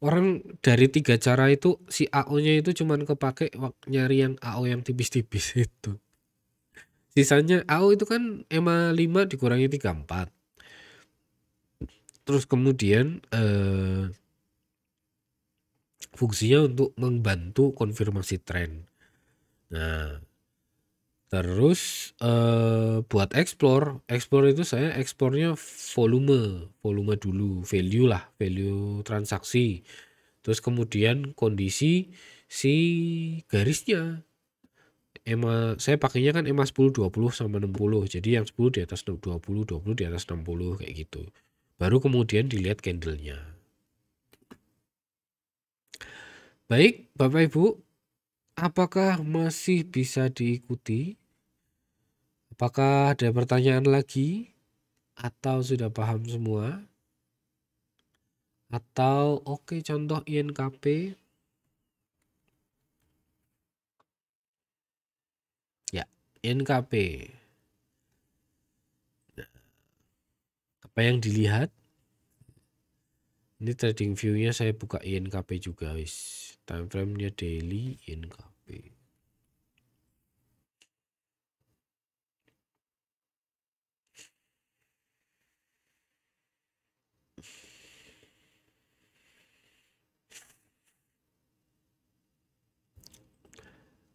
Orang dari 3 cara itu si AO-nya itu cuman kepake nyari yang AO yang tipis-tipis itu. Sisanya AO itu kan EMA 5 dikurangi 34. Terus kemudian fungsinya untuk membantu konfirmasi tren. Nah, terus buat explore itu saya explore-nya volume dulu, value transaksi. Terus kemudian kondisi si garisnya. Saya pakainya kan EMA 10 20 sama 60. Jadi yang 10 di atas 20, 20 di atas 60 kayak gitu. Baru kemudian dilihat candlenya. Baik, Bapak Ibu, apakah masih bisa diikuti? Apakah ada pertanyaan lagi? Atau sudah paham semua? Atau oke contoh INKP? Ya, INKP. Nah, apa yang dilihat? Ini trading view-nya saya buka INKP juga wis. Time frame-nya daily INKP.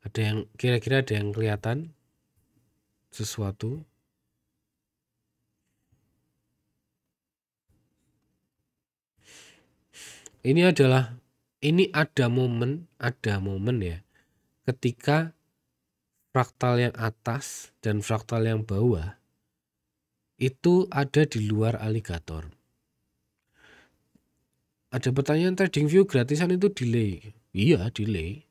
Ada yang kira-kira ada yang kelihatan sesuatu? Ini ada momen ya ketika fraktal yang atas dan fraktal yang bawah itu ada di luar alligator. Ada pertanyaan trading view gratisan itu delay. Iya, delay.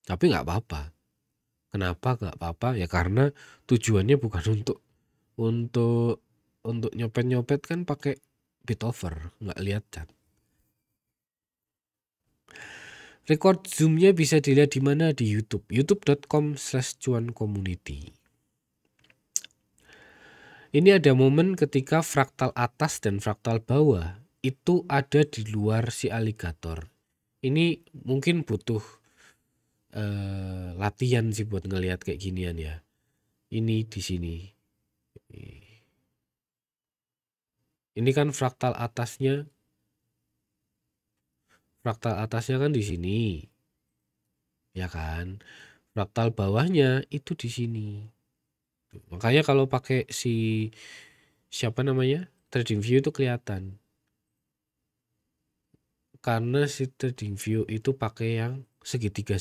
Tapi nggak apa-apa. Kenapa nggak apa-apa? Ya karena tujuannya bukan untuk nyopet-nyopet kan pakai bit over, nggak lihat cat. Record zoom-nya bisa dilihat di mana? Di YouTube. youtube.com/cuancommunity. Ini ada momen ketika fraktal atas dan fraktal bawah itu ada di luar si aligator. Ini mungkin butuh latihan sih buat ngelihat kayak ginian ya. Ini di sini. Ini kan fraktal atasnya kan di sini. Ya kan? Fraktal bawahnya itu di sini. Makanya kalau pakai siapa namanya? Trading View itu kelihatan. Karena si Trading View itu pakai yang segitiga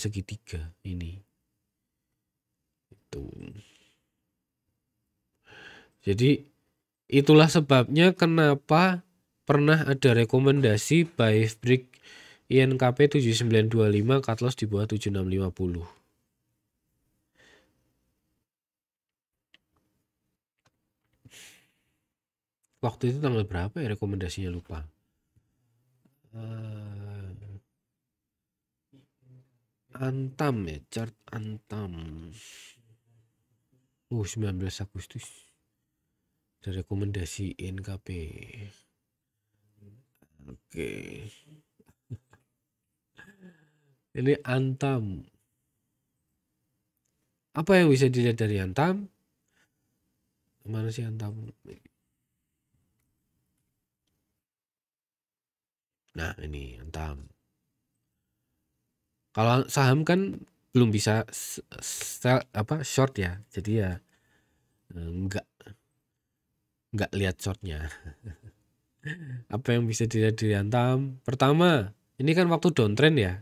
ini. Itu. Jadi itulah sebabnya kenapa pernah ada rekomendasi buy break INKP 7925 cut loss di bawah 7650. Waktu itu tanggal berapa ya rekomendasinya, lupa. Antam ya, chart Antam. 19 Agustus. Ada rekomendasi INKP. Oke. Ini Antam. Apa yang bisa dilihat dari Antam? Mana sih Antam? Nah, ini Antam. Kalau saham kan belum bisa short ya. Jadi ya enggak lihat shortnya. Apa yang bisa dilihat dari Antam? Pertama, ini kan waktu downtrend ya.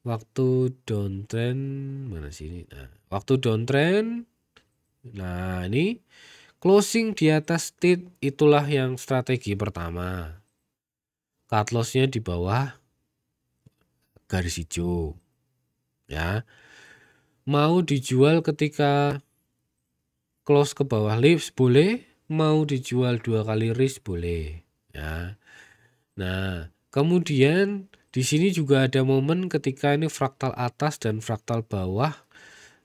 Waktu downtrend mana sih ini? Nah, waktu downtrend. Nah, ini closing di atas tilt, itulah yang strategi pertama. Cut loss-nya di bawah garis hijau. Ya. Mau dijual ketika close ke bawah lips boleh, mau dijual 2 kali risk boleh, ya. Nah, kemudian di sini juga ada momen ketika ini fraktal atas dan fraktal bawah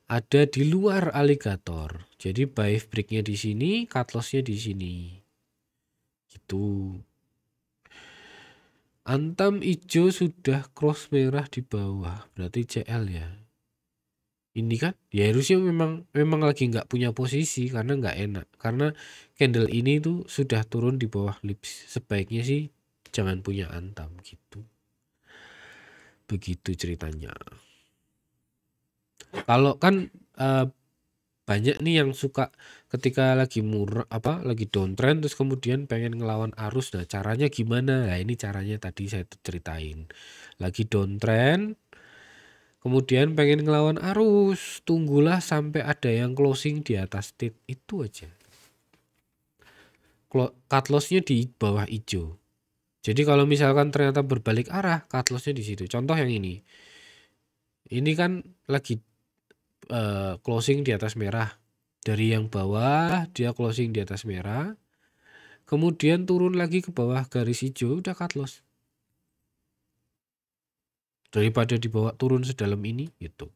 ada di luar aligator. Jadi buy break-nya di sini, cut loss-nya di sini. Gitu. Antam hijau sudah cross merah di bawah, berarti CL ya. Ini kan ya harusnya memang lagi nggak punya posisi karena nggak enak. Karena candle ini tuh sudah turun di bawah lips. Sebaiknya sih jangan punya Antam gitu. Begitu ceritanya. Kalau kan banyak nih yang suka ketika lagi lagi downtrend terus kemudian pengen ngelawan arus. Nah, caranya gimana? Nah, ini caranya tadi saya ceritain. Lagi downtrend, kemudian pengen ngelawan arus, tunggulah sampai ada yang closing di atas tilt, itu aja. Cut loss-nya di bawah hijau. Jadi kalau misalkan ternyata berbalik arah, cut loss-nya di situ. Contoh yang ini. Ini kan lagi closing di atas merah. Dari yang bawah dia closing di atas merah. Kemudian turun lagi ke bawah garis hijau, udah cut loss. Daripada dibawa turun sedalam ini gitu.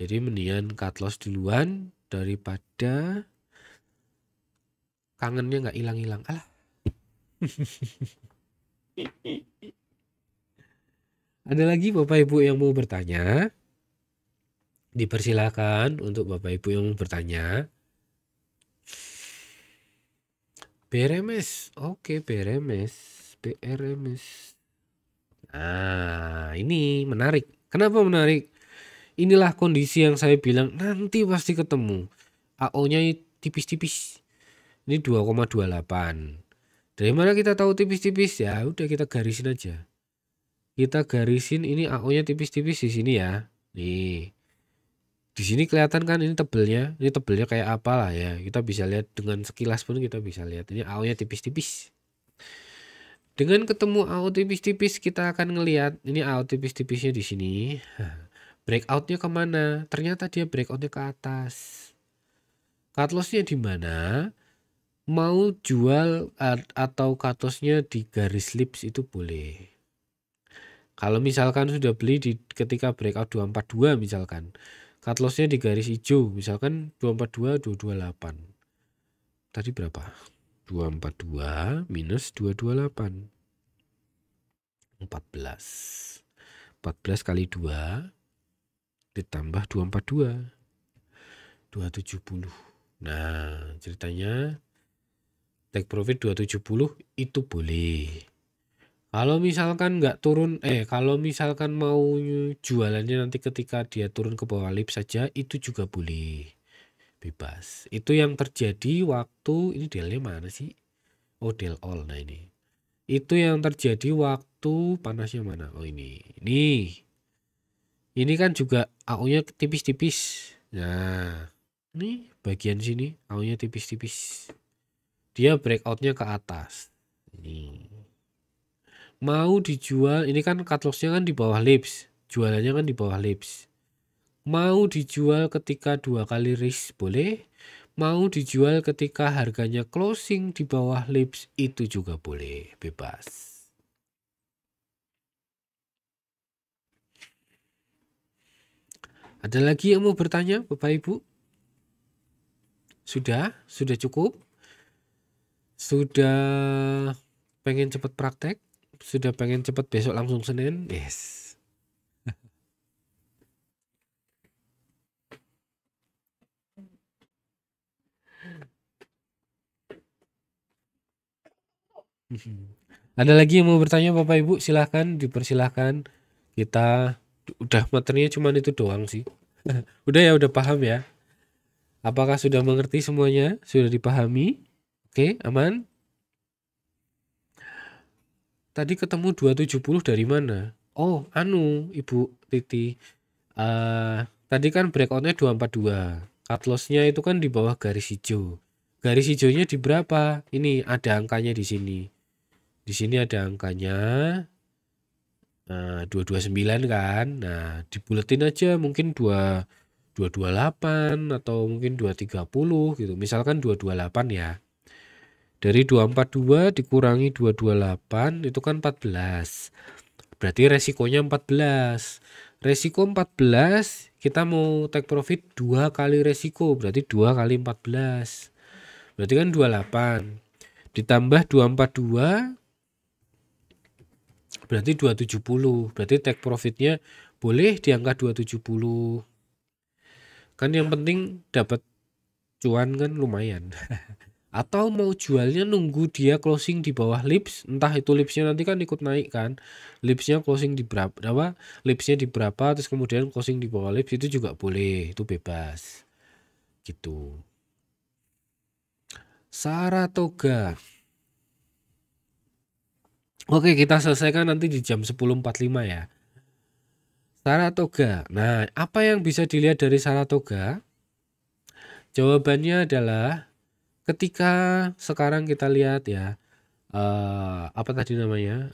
Jadi mendingan cut loss duluan daripada kangennya nggak hilang-hilang. Alah. Ada lagi Bapak Ibu yang mau bertanya? Dipersilakan untuk Bapak Ibu yang mau bertanya. BRMS. Oke, BRMS. Nah, ini menarik. Kenapa menarik? Inilah kondisi yang saya bilang nanti pasti ketemu. AO-nya tipis-tipis. Ini 2,28. Dari mana kita tahu tipis-tipis? Ya udah kita garisin aja. Kita garisin ini AO-nya tipis-tipis di sini ya. Nih. Di sini kelihatan kan ini tebelnya. Ini tebelnya kayak apa lah ya. Kita bisa lihat dengan sekilas pun kita bisa lihat. Ini AO-nya tipis-tipis. Dengan ketemu AO tipis-tipis kita akan ngelihat ini AO tipis-tipisnya di sini. Breakout-nya kemana? Ternyata dia breakout-nya ke atas. Cut loss-nya di mana? Mau jual atau cut-loss-nya di garis lips itu boleh. Kalau misalkan sudah beli ketika breakout 242 misalkan, cut loss-nya di garis hijau, misalkan 242, 228. Tadi berapa? 242 minus 228. 14. 14 kali 2 ditambah 242. 270. Nah, ceritanya take profit 270 itu boleh. Kalau misalkan nggak turun, kalau misalkan mau jualannya nanti ketika dia turun ke bawah lip saja, itu juga boleh. Bebas. Itu yang terjadi waktu, ini delnya mana sih? Oh, del all. Nah ini. Itu yang terjadi waktu panasnya mana? Oh ini. Ini kan juga AU-nya tipis-tipis. Nah, ini bagian sini AU-nya tipis-tipis. Dia breakout-nya ke atas. Ini. Mau dijual, ini kan cut loss-nya kan di bawah lips, jualannya kan di bawah lips. Mau dijual ketika 2 kali risk boleh, mau dijual ketika harganya closing di bawah lips itu juga boleh, bebas. Ada lagi yang mau bertanya Bapak Ibu? Sudah cukup? Sudah pengen cepat praktek? Sudah pengen cepat besok langsung Senin? Yes. Ada lagi yang mau bertanya Bapak Ibu? Silahkan, dipersilahkan. Kita udah materinya cuma itu doang sih. Udah ya, udah paham ya? Apakah sudah mengerti semuanya? Sudah dipahami? Oke, aman? Tadi ketemu 270 dari mana? Oh, Ibu Titi. Tadi kan breakoutnya 242. Cut loss-nya itu kan di bawah garis hijau. Garis hijaunya di berapa? Ini ada angkanya di sini. Di sini ada angkanya 229 kan. Nah, dibuletin aja mungkin 228 atau mungkin 230 gitu. Misalkan 228 ya. Dari 242 dikurangi 228 itu kan 14. Berarti resikonya 14. Resiko 14, kita mau take profit 2 kali resiko, berarti 2 kali 14. Berarti kan 28. Ditambah 242 berarti 270. Berarti take profitnya boleh di angka 270. Kan yang penting dapat cuan kan lumayan. Atau mau jualnya nunggu dia closing di bawah lips, entah itu lipsnya nanti kan ikut naik kan, lipsnya closing di berapa, lipsnya di berapa, terus kemudian closing di bawah lips itu juga boleh, itu bebas gitu. Saratoga. Oke, kita selesaikan nanti di jam 10.45 ya. Saratoga. Nah, apa yang bisa dilihat dari Saratoga? Jawabannya adalah ketika sekarang kita lihat ya, apa tadi namanya?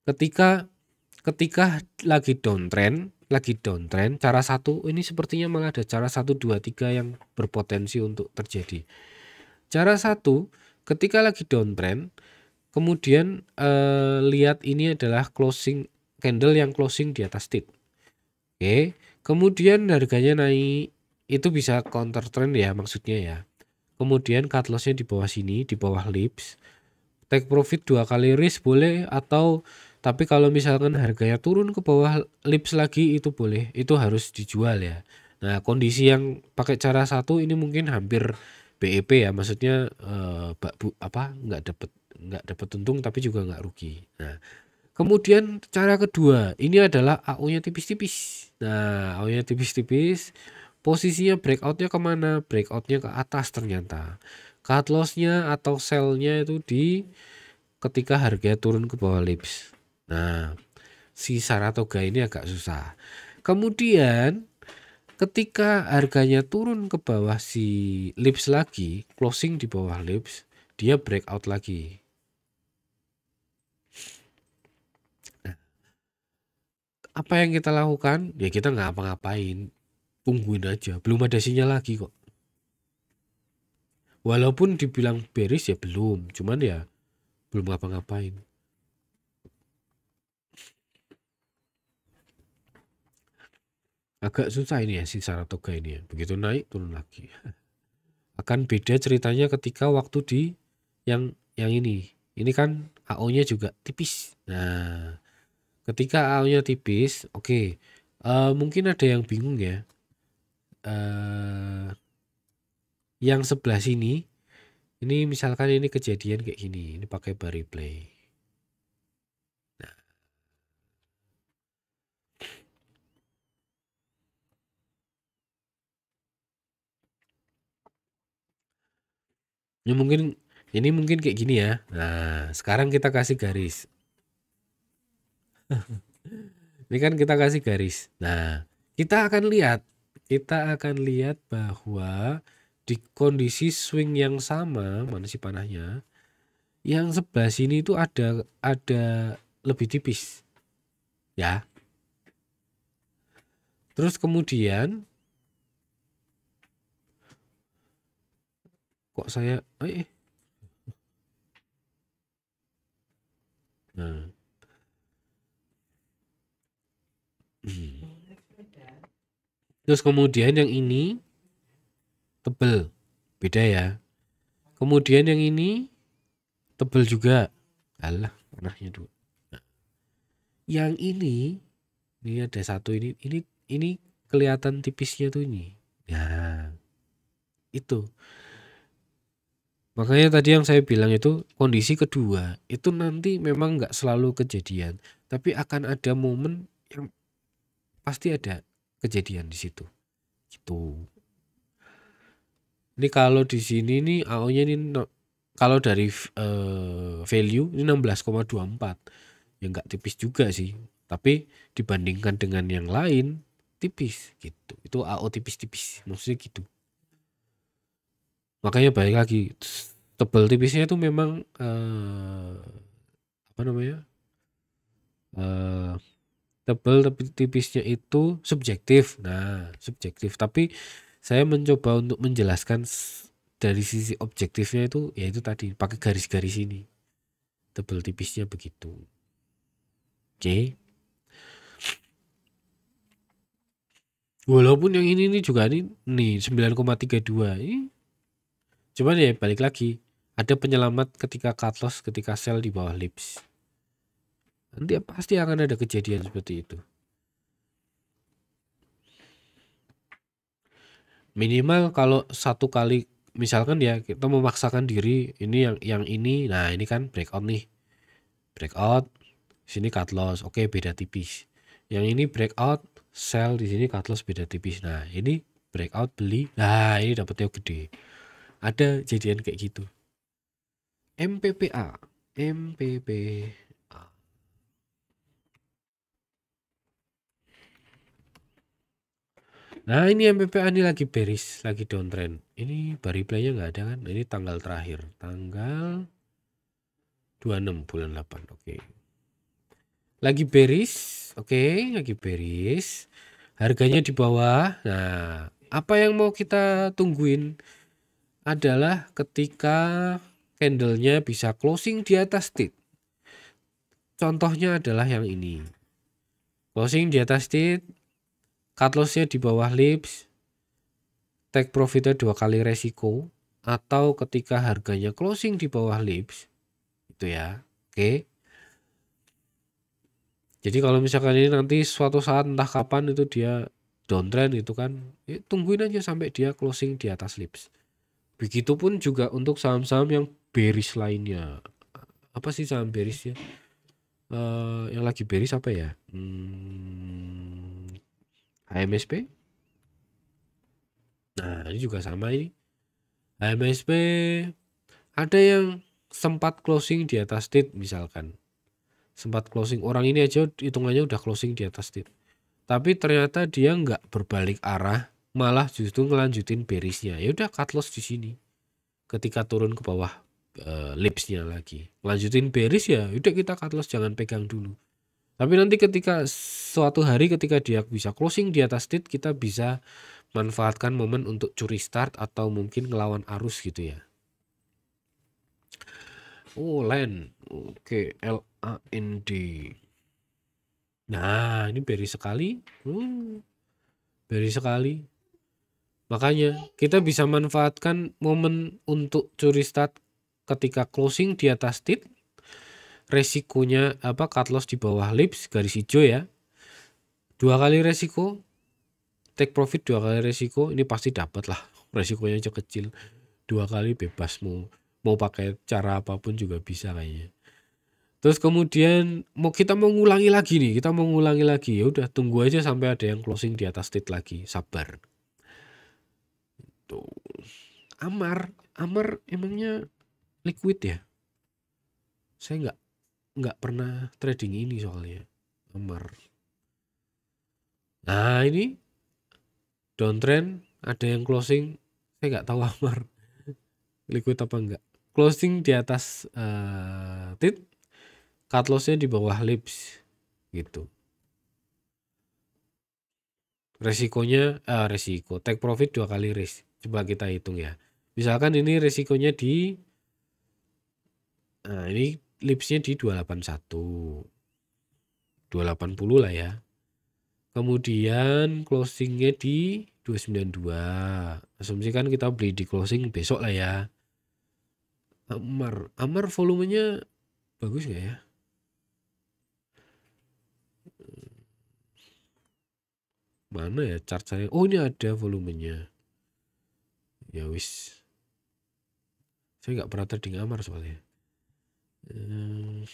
Ketika lagi downtrend, cara satu ini sepertinya malah ada cara 1, 2, 3 yang berpotensi untuk terjadi. Cara satu, ketika lagi downtrend, kemudian lihat ini adalah closing candle yang closing di atas tick. Oke, kemudian harganya naik, itu bisa counter trend ya maksudnya ya. Kemudian cut loss-nya di bawah sini, di bawah lips. Take profit 2 kali risk boleh, atau tapi kalau misalkan harganya turun ke bawah lips lagi itu boleh, itu harus dijual ya. Nah, kondisi yang pakai cara satu ini mungkin hampir BEP ya, maksudnya nggak dapat untung tapi juga nggak rugi. Nah, kemudian cara kedua, ini adalah AU-nya tipis-tipis. Nah, AU-nya tipis-tipis, posisinya breakout-nya kemana? Breakout-nya ke atas ternyata. Cut loss-nya atau sell-nya itu di ketika harga turun ke bawah lips. Nah, si Saratoga ini agak susah. Kemudian ketika harganya turun ke bawah si lips lagi, closing di bawah lips, dia breakout lagi. Apa yang kita lakukan? Ya kita nggak apa-ngapain, tungguin aja. Belum ada sinyal lagi kok. Walaupun dibilang bearish ya belum, cuman ya belum ngapa-ngapain. Agak susah ini ya si Saratoga ini ya. Begitu naik turun lagi. Akan beda ceritanya ketika waktu di yang ini. Ini kan AO-nya juga tipis. Nah, ketika AO-nya tipis, oke. Mungkin ada yang bingung ya. Yang sebelah sini, ini misalkan ini kejadian kayak gini. Ini pakai bar replay. Nah, ini mungkin kayak gini ya. Nah, sekarang kita kasih garis. Ini kan kita kasih garis. Nah, kita akan lihat bahwa di kondisi swing yang sama, mana sih panahnya? Yang sebelah sini itu ada lebih tipis. Ya. Terus kemudian kok saya Nah. Terus kemudian yang ini tebel. Beda ya. Kemudian yang ini tebel juga. Alah, panahnya dulu. Nah, yang ini ada satu ini kelihatan tipisnya tuh ini. Nah, itu. Makanya tadi yang saya bilang itu kondisi kedua itu nanti memang nggak selalu kejadian, tapi akan ada momen yang pasti ada kejadian di situ. Gitu. Ini kalau di sini nih AO-nya ini kalau dari value ini 16,24. Ya nggak tipis juga sih, tapi dibandingkan dengan yang lain tipis gitu. Itu AO tipis-tipis, maksudnya gitu. Makanya balik lagi, tebal tipisnya itu memang apa namanya? Tebal tapi tipisnya itu subjektif. Nah, subjektif. Tapi saya mencoba untuk menjelaskan dari sisi objektifnya itu, yaitu tadi pakai garis-garis ini. Tebal tipisnya begitu. Oke. Walaupun yang ini juga nih 9,32 ini. Cuman ya balik lagi, ada penyelamat ketika cut loss, ketika sell di bawah lips. Nanti pasti akan ada kejadian seperti itu. Minimal kalau satu kali, misalkan ya kita memaksakan diri ini yang ini, nah ini kan breakout nih, breakout, sini cut loss, oke beda tipis. Yang ini breakout, sell di sini cut loss beda tipis. Nah ini breakout beli, nah ini dapetnya gede. Ada kejadian kayak gitu. MPPA. Nah ini MPPA ini lagi bearish, lagi downtrend. Ini bar replaynya nggak ada kan? Ini tanggal terakhir, tanggal 26 bulan 8. Oke. Lagi bearish, oke, lagi bearish. Harganya di bawah. Nah, apa yang mau kita tungguin adalah ketika candlenya bisa closing di atas tick. Contohnya adalah yang ini. Closing di atas tick, cut lossnya di bawah lips, take profitnya 2 kali resiko, atau ketika harganya closing di bawah lips, itu ya. Oke. Jadi kalau misalkan ini nanti suatu saat entah kapan itu dia downtrend itu kan, ya tungguin aja sampai dia closing di atas lips. Begitupun juga untuk saham-saham yang bearish lainnya. Apa sih saham bearish ya? Yang lagi bearish apa ya? HMSP. Nah ini juga sama ini. HMSP ada yang sempat closing di atas tick misalkan. Sempat closing, orang ini aja hitungannya udah closing di atas tick. Tapi ternyata dia nggak berbalik arah, malah justru ngelanjutin bearishnya. Ya udah cut loss di sini. Ketika turun ke bawah lipsnya lagi, lanjutin bearish ya udah kita cut loss, jangan pegang dulu. Tapi nanti ketika suatu hari ketika dia bisa closing di atas titik, kita bisa manfaatkan momen untuk curi start atau mungkin ngelawan arus gitu ya. Oh, LAND. Oke, LAND. Nah, ini bearish sekali. Bearish sekali. Makanya kita bisa manfaatkan momen untuk curi start ketika closing di atas titik. Resikonya cut loss di bawah lips garis hijau ya. 2 kali resiko, take profit 2 kali resiko, ini pasti dapat lah. Resikonya aja kecil. 2 kali bebas, mau pakai cara apapun juga bisa kayaknya. Terus kemudian kita mau ngulangi lagi nih, ya udah tunggu aja sampai ada yang closing di atas titik lagi, sabar. Tuh. Amar emangnya liquid ya? Saya nggak pernah trading ini soalnya. Amar. Nah, ini downtrend ada yang closing, saya nggak tahu Amar liquid apa enggak. Closing di atas titik, cut lossnya di bawah lips gitu. Resikonya resiko take profit 2 kali risk. Coba kita hitung ya. Misalkan ini resikonya di ini lipsnya di 281, 280 lah ya. Kemudian closingnya di 292. Asumsikan kita beli di closing besok lah ya. Amar volumenya bagus nggak ya? Mana ya chart saya? Oh, ini ada volumenya. Ya wis. Saya nggak pernah trading Amar soalnya. 292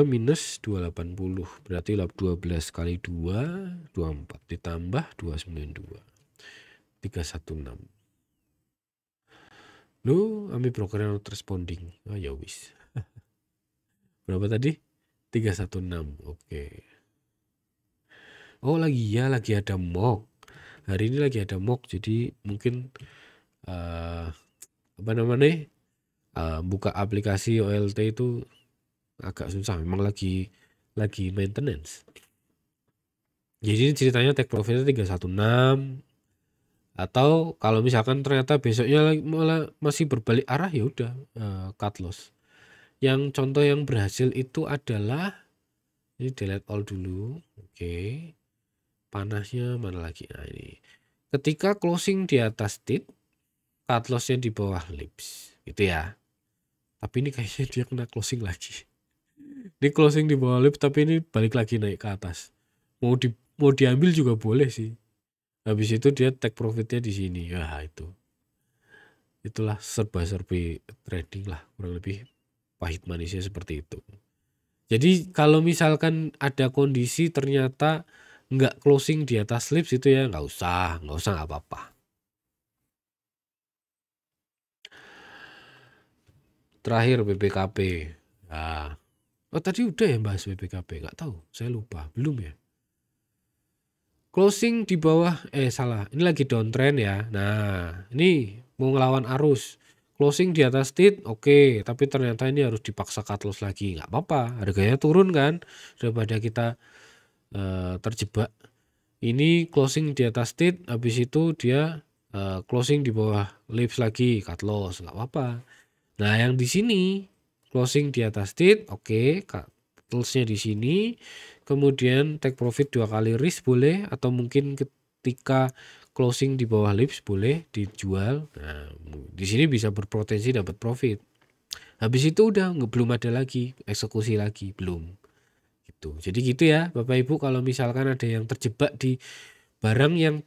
minus 280 berarti 12 kali 2 24 ditambah 292 316. Loh, ambil broker not responding. Oh ya wis. Berapa tadi? 316. Oke. Oh, lagi ada mock. Hari ini lagi ada mock, jadi mungkin buka aplikasi OLT itu agak susah, memang lagi maintenance. Jadi ceritanya take profitnya 316, atau kalau misalkan ternyata besoknya malah masih berbalik arah ya udah cut loss. Yang contoh yang berhasil itu adalah ini delete all dulu. Oke. Panasnya mana lagi? Nah, ini. Ketika closing di atas titik, cut lossnya di bawah lips gitu ya. Tapi ini kayaknya dia kena closing lagi. Ini closing di bawah lips tapi ini balik lagi naik ke atas. Mau diambil juga boleh sih. Habis itu dia take profitnya di sini. Ya itulah serba-serbi trading lah, kurang lebih pahit manisnya seperti itu. Jadi kalau misalkan ada kondisi ternyata nggak closing di atas lips itu ya nggak usah nggak apa-apa. Terakhir BPKP. Nah. Oh, tadi udah ya bahas BPKP, nggak tahu, saya lupa, belum ya. Closing di bawah, salah, ini lagi downtrend ya. Nah, ini mau ngelawan arus. Closing di atas titik, oke, tapi ternyata ini harus dipaksa cut loss lagi, nggak apa-apa, harganya turun kan, daripada kita terjebak. Ini closing di atas titik, habis itu dia closing di bawah lips lagi, cut loss, nggak apa-apa. Nah, yang di sini closing di atas titik, oke, cut lossnya di sini. Kemudian take profit 2 kali risk boleh, atau mungkin ketika closing di bawah lips boleh dijual. Nah, di sini bisa berpotensi dapat profit. Habis itu udah belum ada lagi eksekusi lagi, belum. Gitu. Jadi gitu ya, Bapak Ibu, kalau misalkan ada yang terjebak di barang yang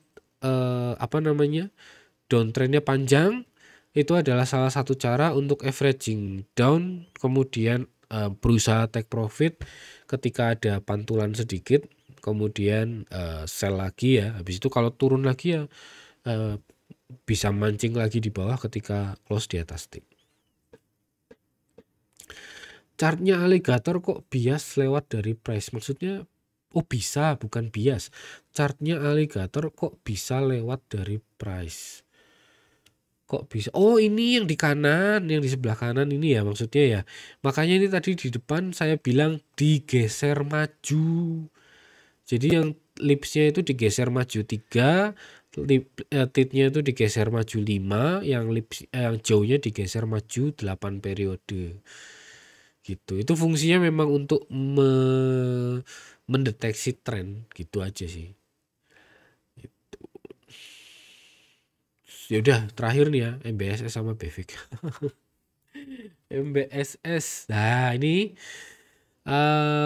downtrendnya panjang, itu adalah salah satu cara untuk averaging down, kemudian berusaha take profit ketika ada pantulan sedikit, kemudian sell lagi ya. Habis itu kalau turun lagi ya bisa mancing lagi di bawah ketika close di atas tick. Chartnya alligator kok bias lewat dari price? Maksudnya bisa, bukan bias. Chartnya alligator kok bisa lewat dari price? Kok bisa? Oh, ini yang di kanan, yang di sebelah kanan ini ya maksudnya ya. Makanya ini tadi di depan saya bilang digeser maju. Jadi yang lipsnya itu digeser maju 3, titnya itu digeser maju 5, yang yang jauhnya digeser maju 8 periode. Gitu. Itu fungsinya memang untuk mendeteksi tren gitu aja sih. Ya udah terakhir nih ya, MBSS sama BVIC. MBSS. Nah, ini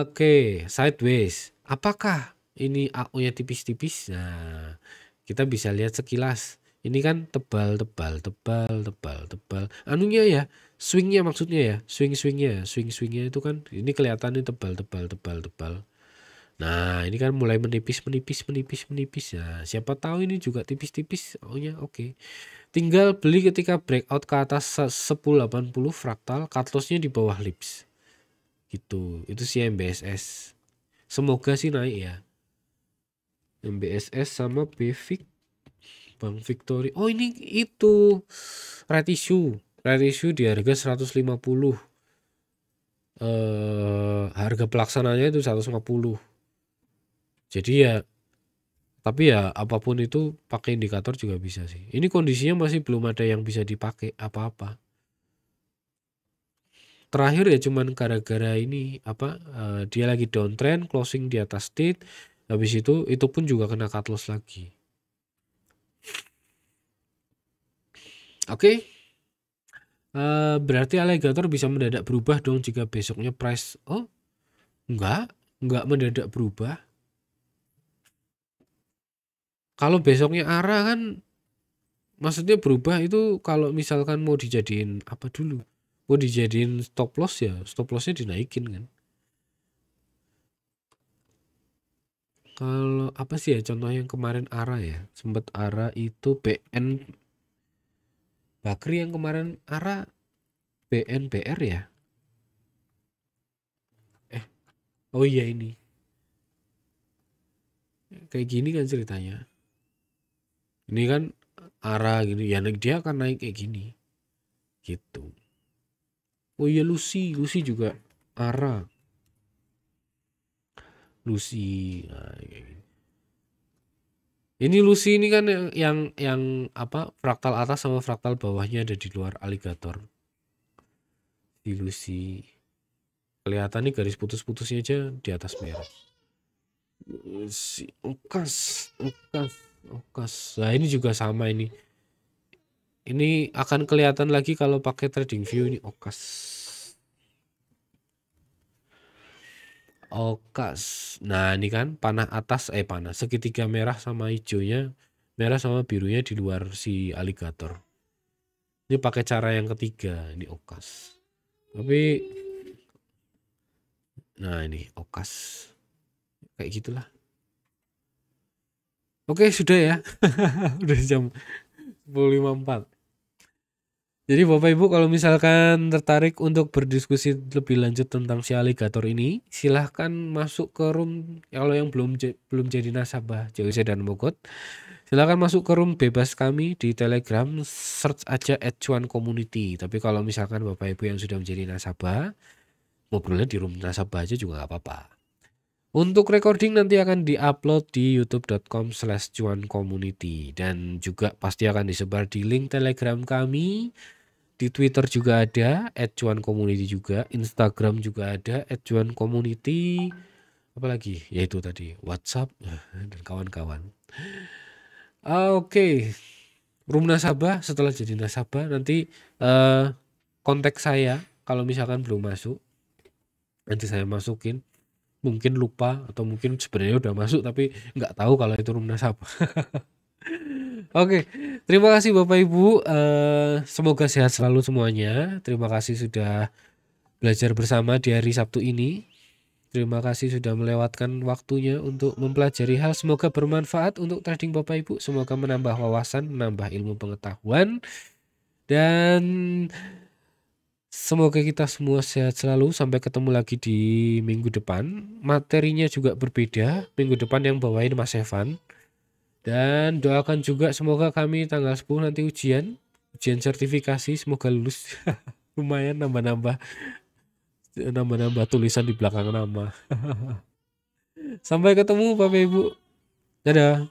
oke, sideways. Apakah ini AO-nya tipis-tipis? Nah, kita bisa lihat sekilas. Ini kan tebal. Anunya ya, swingnya maksudnya ya, swing-swingnya itu kan ini kelihatannya tebal. Nah, ini kan mulai menipis. Nah, siapa tahu ini juga tipis-tipis AO-nya. Oke. Tinggal beli ketika breakout ke atas 1080 fraktal, cut loss-nya di bawah lips. Gitu. Itu sih MBSS. Semoga sih naik ya. MBSS sama BVIC, Bank Victory. Oh, ini itu right issue di harga 150. Harga pelaksananya itu 150. Jadi ya, tapi ya apapun itu pakai indikator juga bisa sih. Ini kondisinya masih belum ada yang bisa dipakai apa-apa. Terakhir ya cuman gara-gara ini dia lagi downtrend, closing di atas state, habis itu pun juga kena cut loss lagi. Oke. Berarti alligator bisa mendadak berubah dong jika besoknya price. Oh, enggak mendadak berubah. Kalau besoknya arah kan maksudnya berubah itu kalau misalkan mau dijadiin apa dulu? Mau dijadiin stop loss ya, stop lossnya dinaikin kan. Kalau apa sih ya contoh yang kemarin arah ya, sempat arah itu BN Bakri yang kemarin arah BNBR ya. Oh iya ini kayak gini kan ceritanya. Ini kan arah gini ya, dia akan naik kayak gini gitu. Oh iya Lucy juga arah Lucy. Nah, kayak gini. Ini Lucy ini kan yang apa fraktal atas sama fraktal bawahnya ada di luar alligator. Di Lucy kelihatan nih garis putus-putusnya aja di atas merah. Si Okas. Nah, ini juga sama ini. Ini akan kelihatan lagi kalau pakai trading view ini Okas. Nah, ini kan panah atas panah segitiga merah sama hijaunya, merah sama birunya di luar si alligator. Ini pakai cara yang ketiga, ini Okas. Tapi nah ini Okas. Kayak gitulah. Oke, sudah ya. Udah jam 10.54. Jadi Bapak Ibu kalau misalkan tertarik untuk berdiskusi lebih lanjut tentang si alligator ini, silahkan masuk ke room. Kalau yang belum jadi nasabah JOC dan Mogot, silahkan masuk ke room bebas kami di Telegram, search aja @cuan_community. Tapi kalau misalkan Bapak Ibu yang sudah menjadi nasabah, ngobrolnya di room nasabah aja juga gak apa-apa. Untuk recording nanti akan diupload di youtube.com/cuan_community dan juga pasti akan disebar di link Telegram kami. Di Twitter juga ada @cuan_community juga, Instagram juga ada @cuan_community. Apalagi? Yaitu tadi WhatsApp dan kawan-kawan. Oke. Room nasabah, setelah jadi nasabah nanti kontak saya kalau misalkan belum masuk. Nanti saya masukin. Mungkin lupa atau mungkin sebenarnya udah masuk tapi nggak tahu kalau itu room nasabah. Oke, terima kasih Bapak Ibu. Semoga sehat selalu semuanya. Terima kasih sudah belajar bersama di hari Sabtu ini. Terima kasih sudah melewatkan waktunya untuk mempelajari hal. Semoga bermanfaat untuk trading Bapak Ibu. Semoga menambah wawasan, menambah ilmu pengetahuan. Dan semoga kita semua sehat selalu. Sampai ketemu lagi di minggu depan. Materinya juga berbeda. Minggu depan yang bawain Mas Evan. Dan doakan juga semoga kami tanggal 10 nanti ujian. ujian sertifikasi semoga lulus. Lumayan nambah-nambah tulisan di belakang nama. Sampai ketemu Bapak Ibu. Dadah.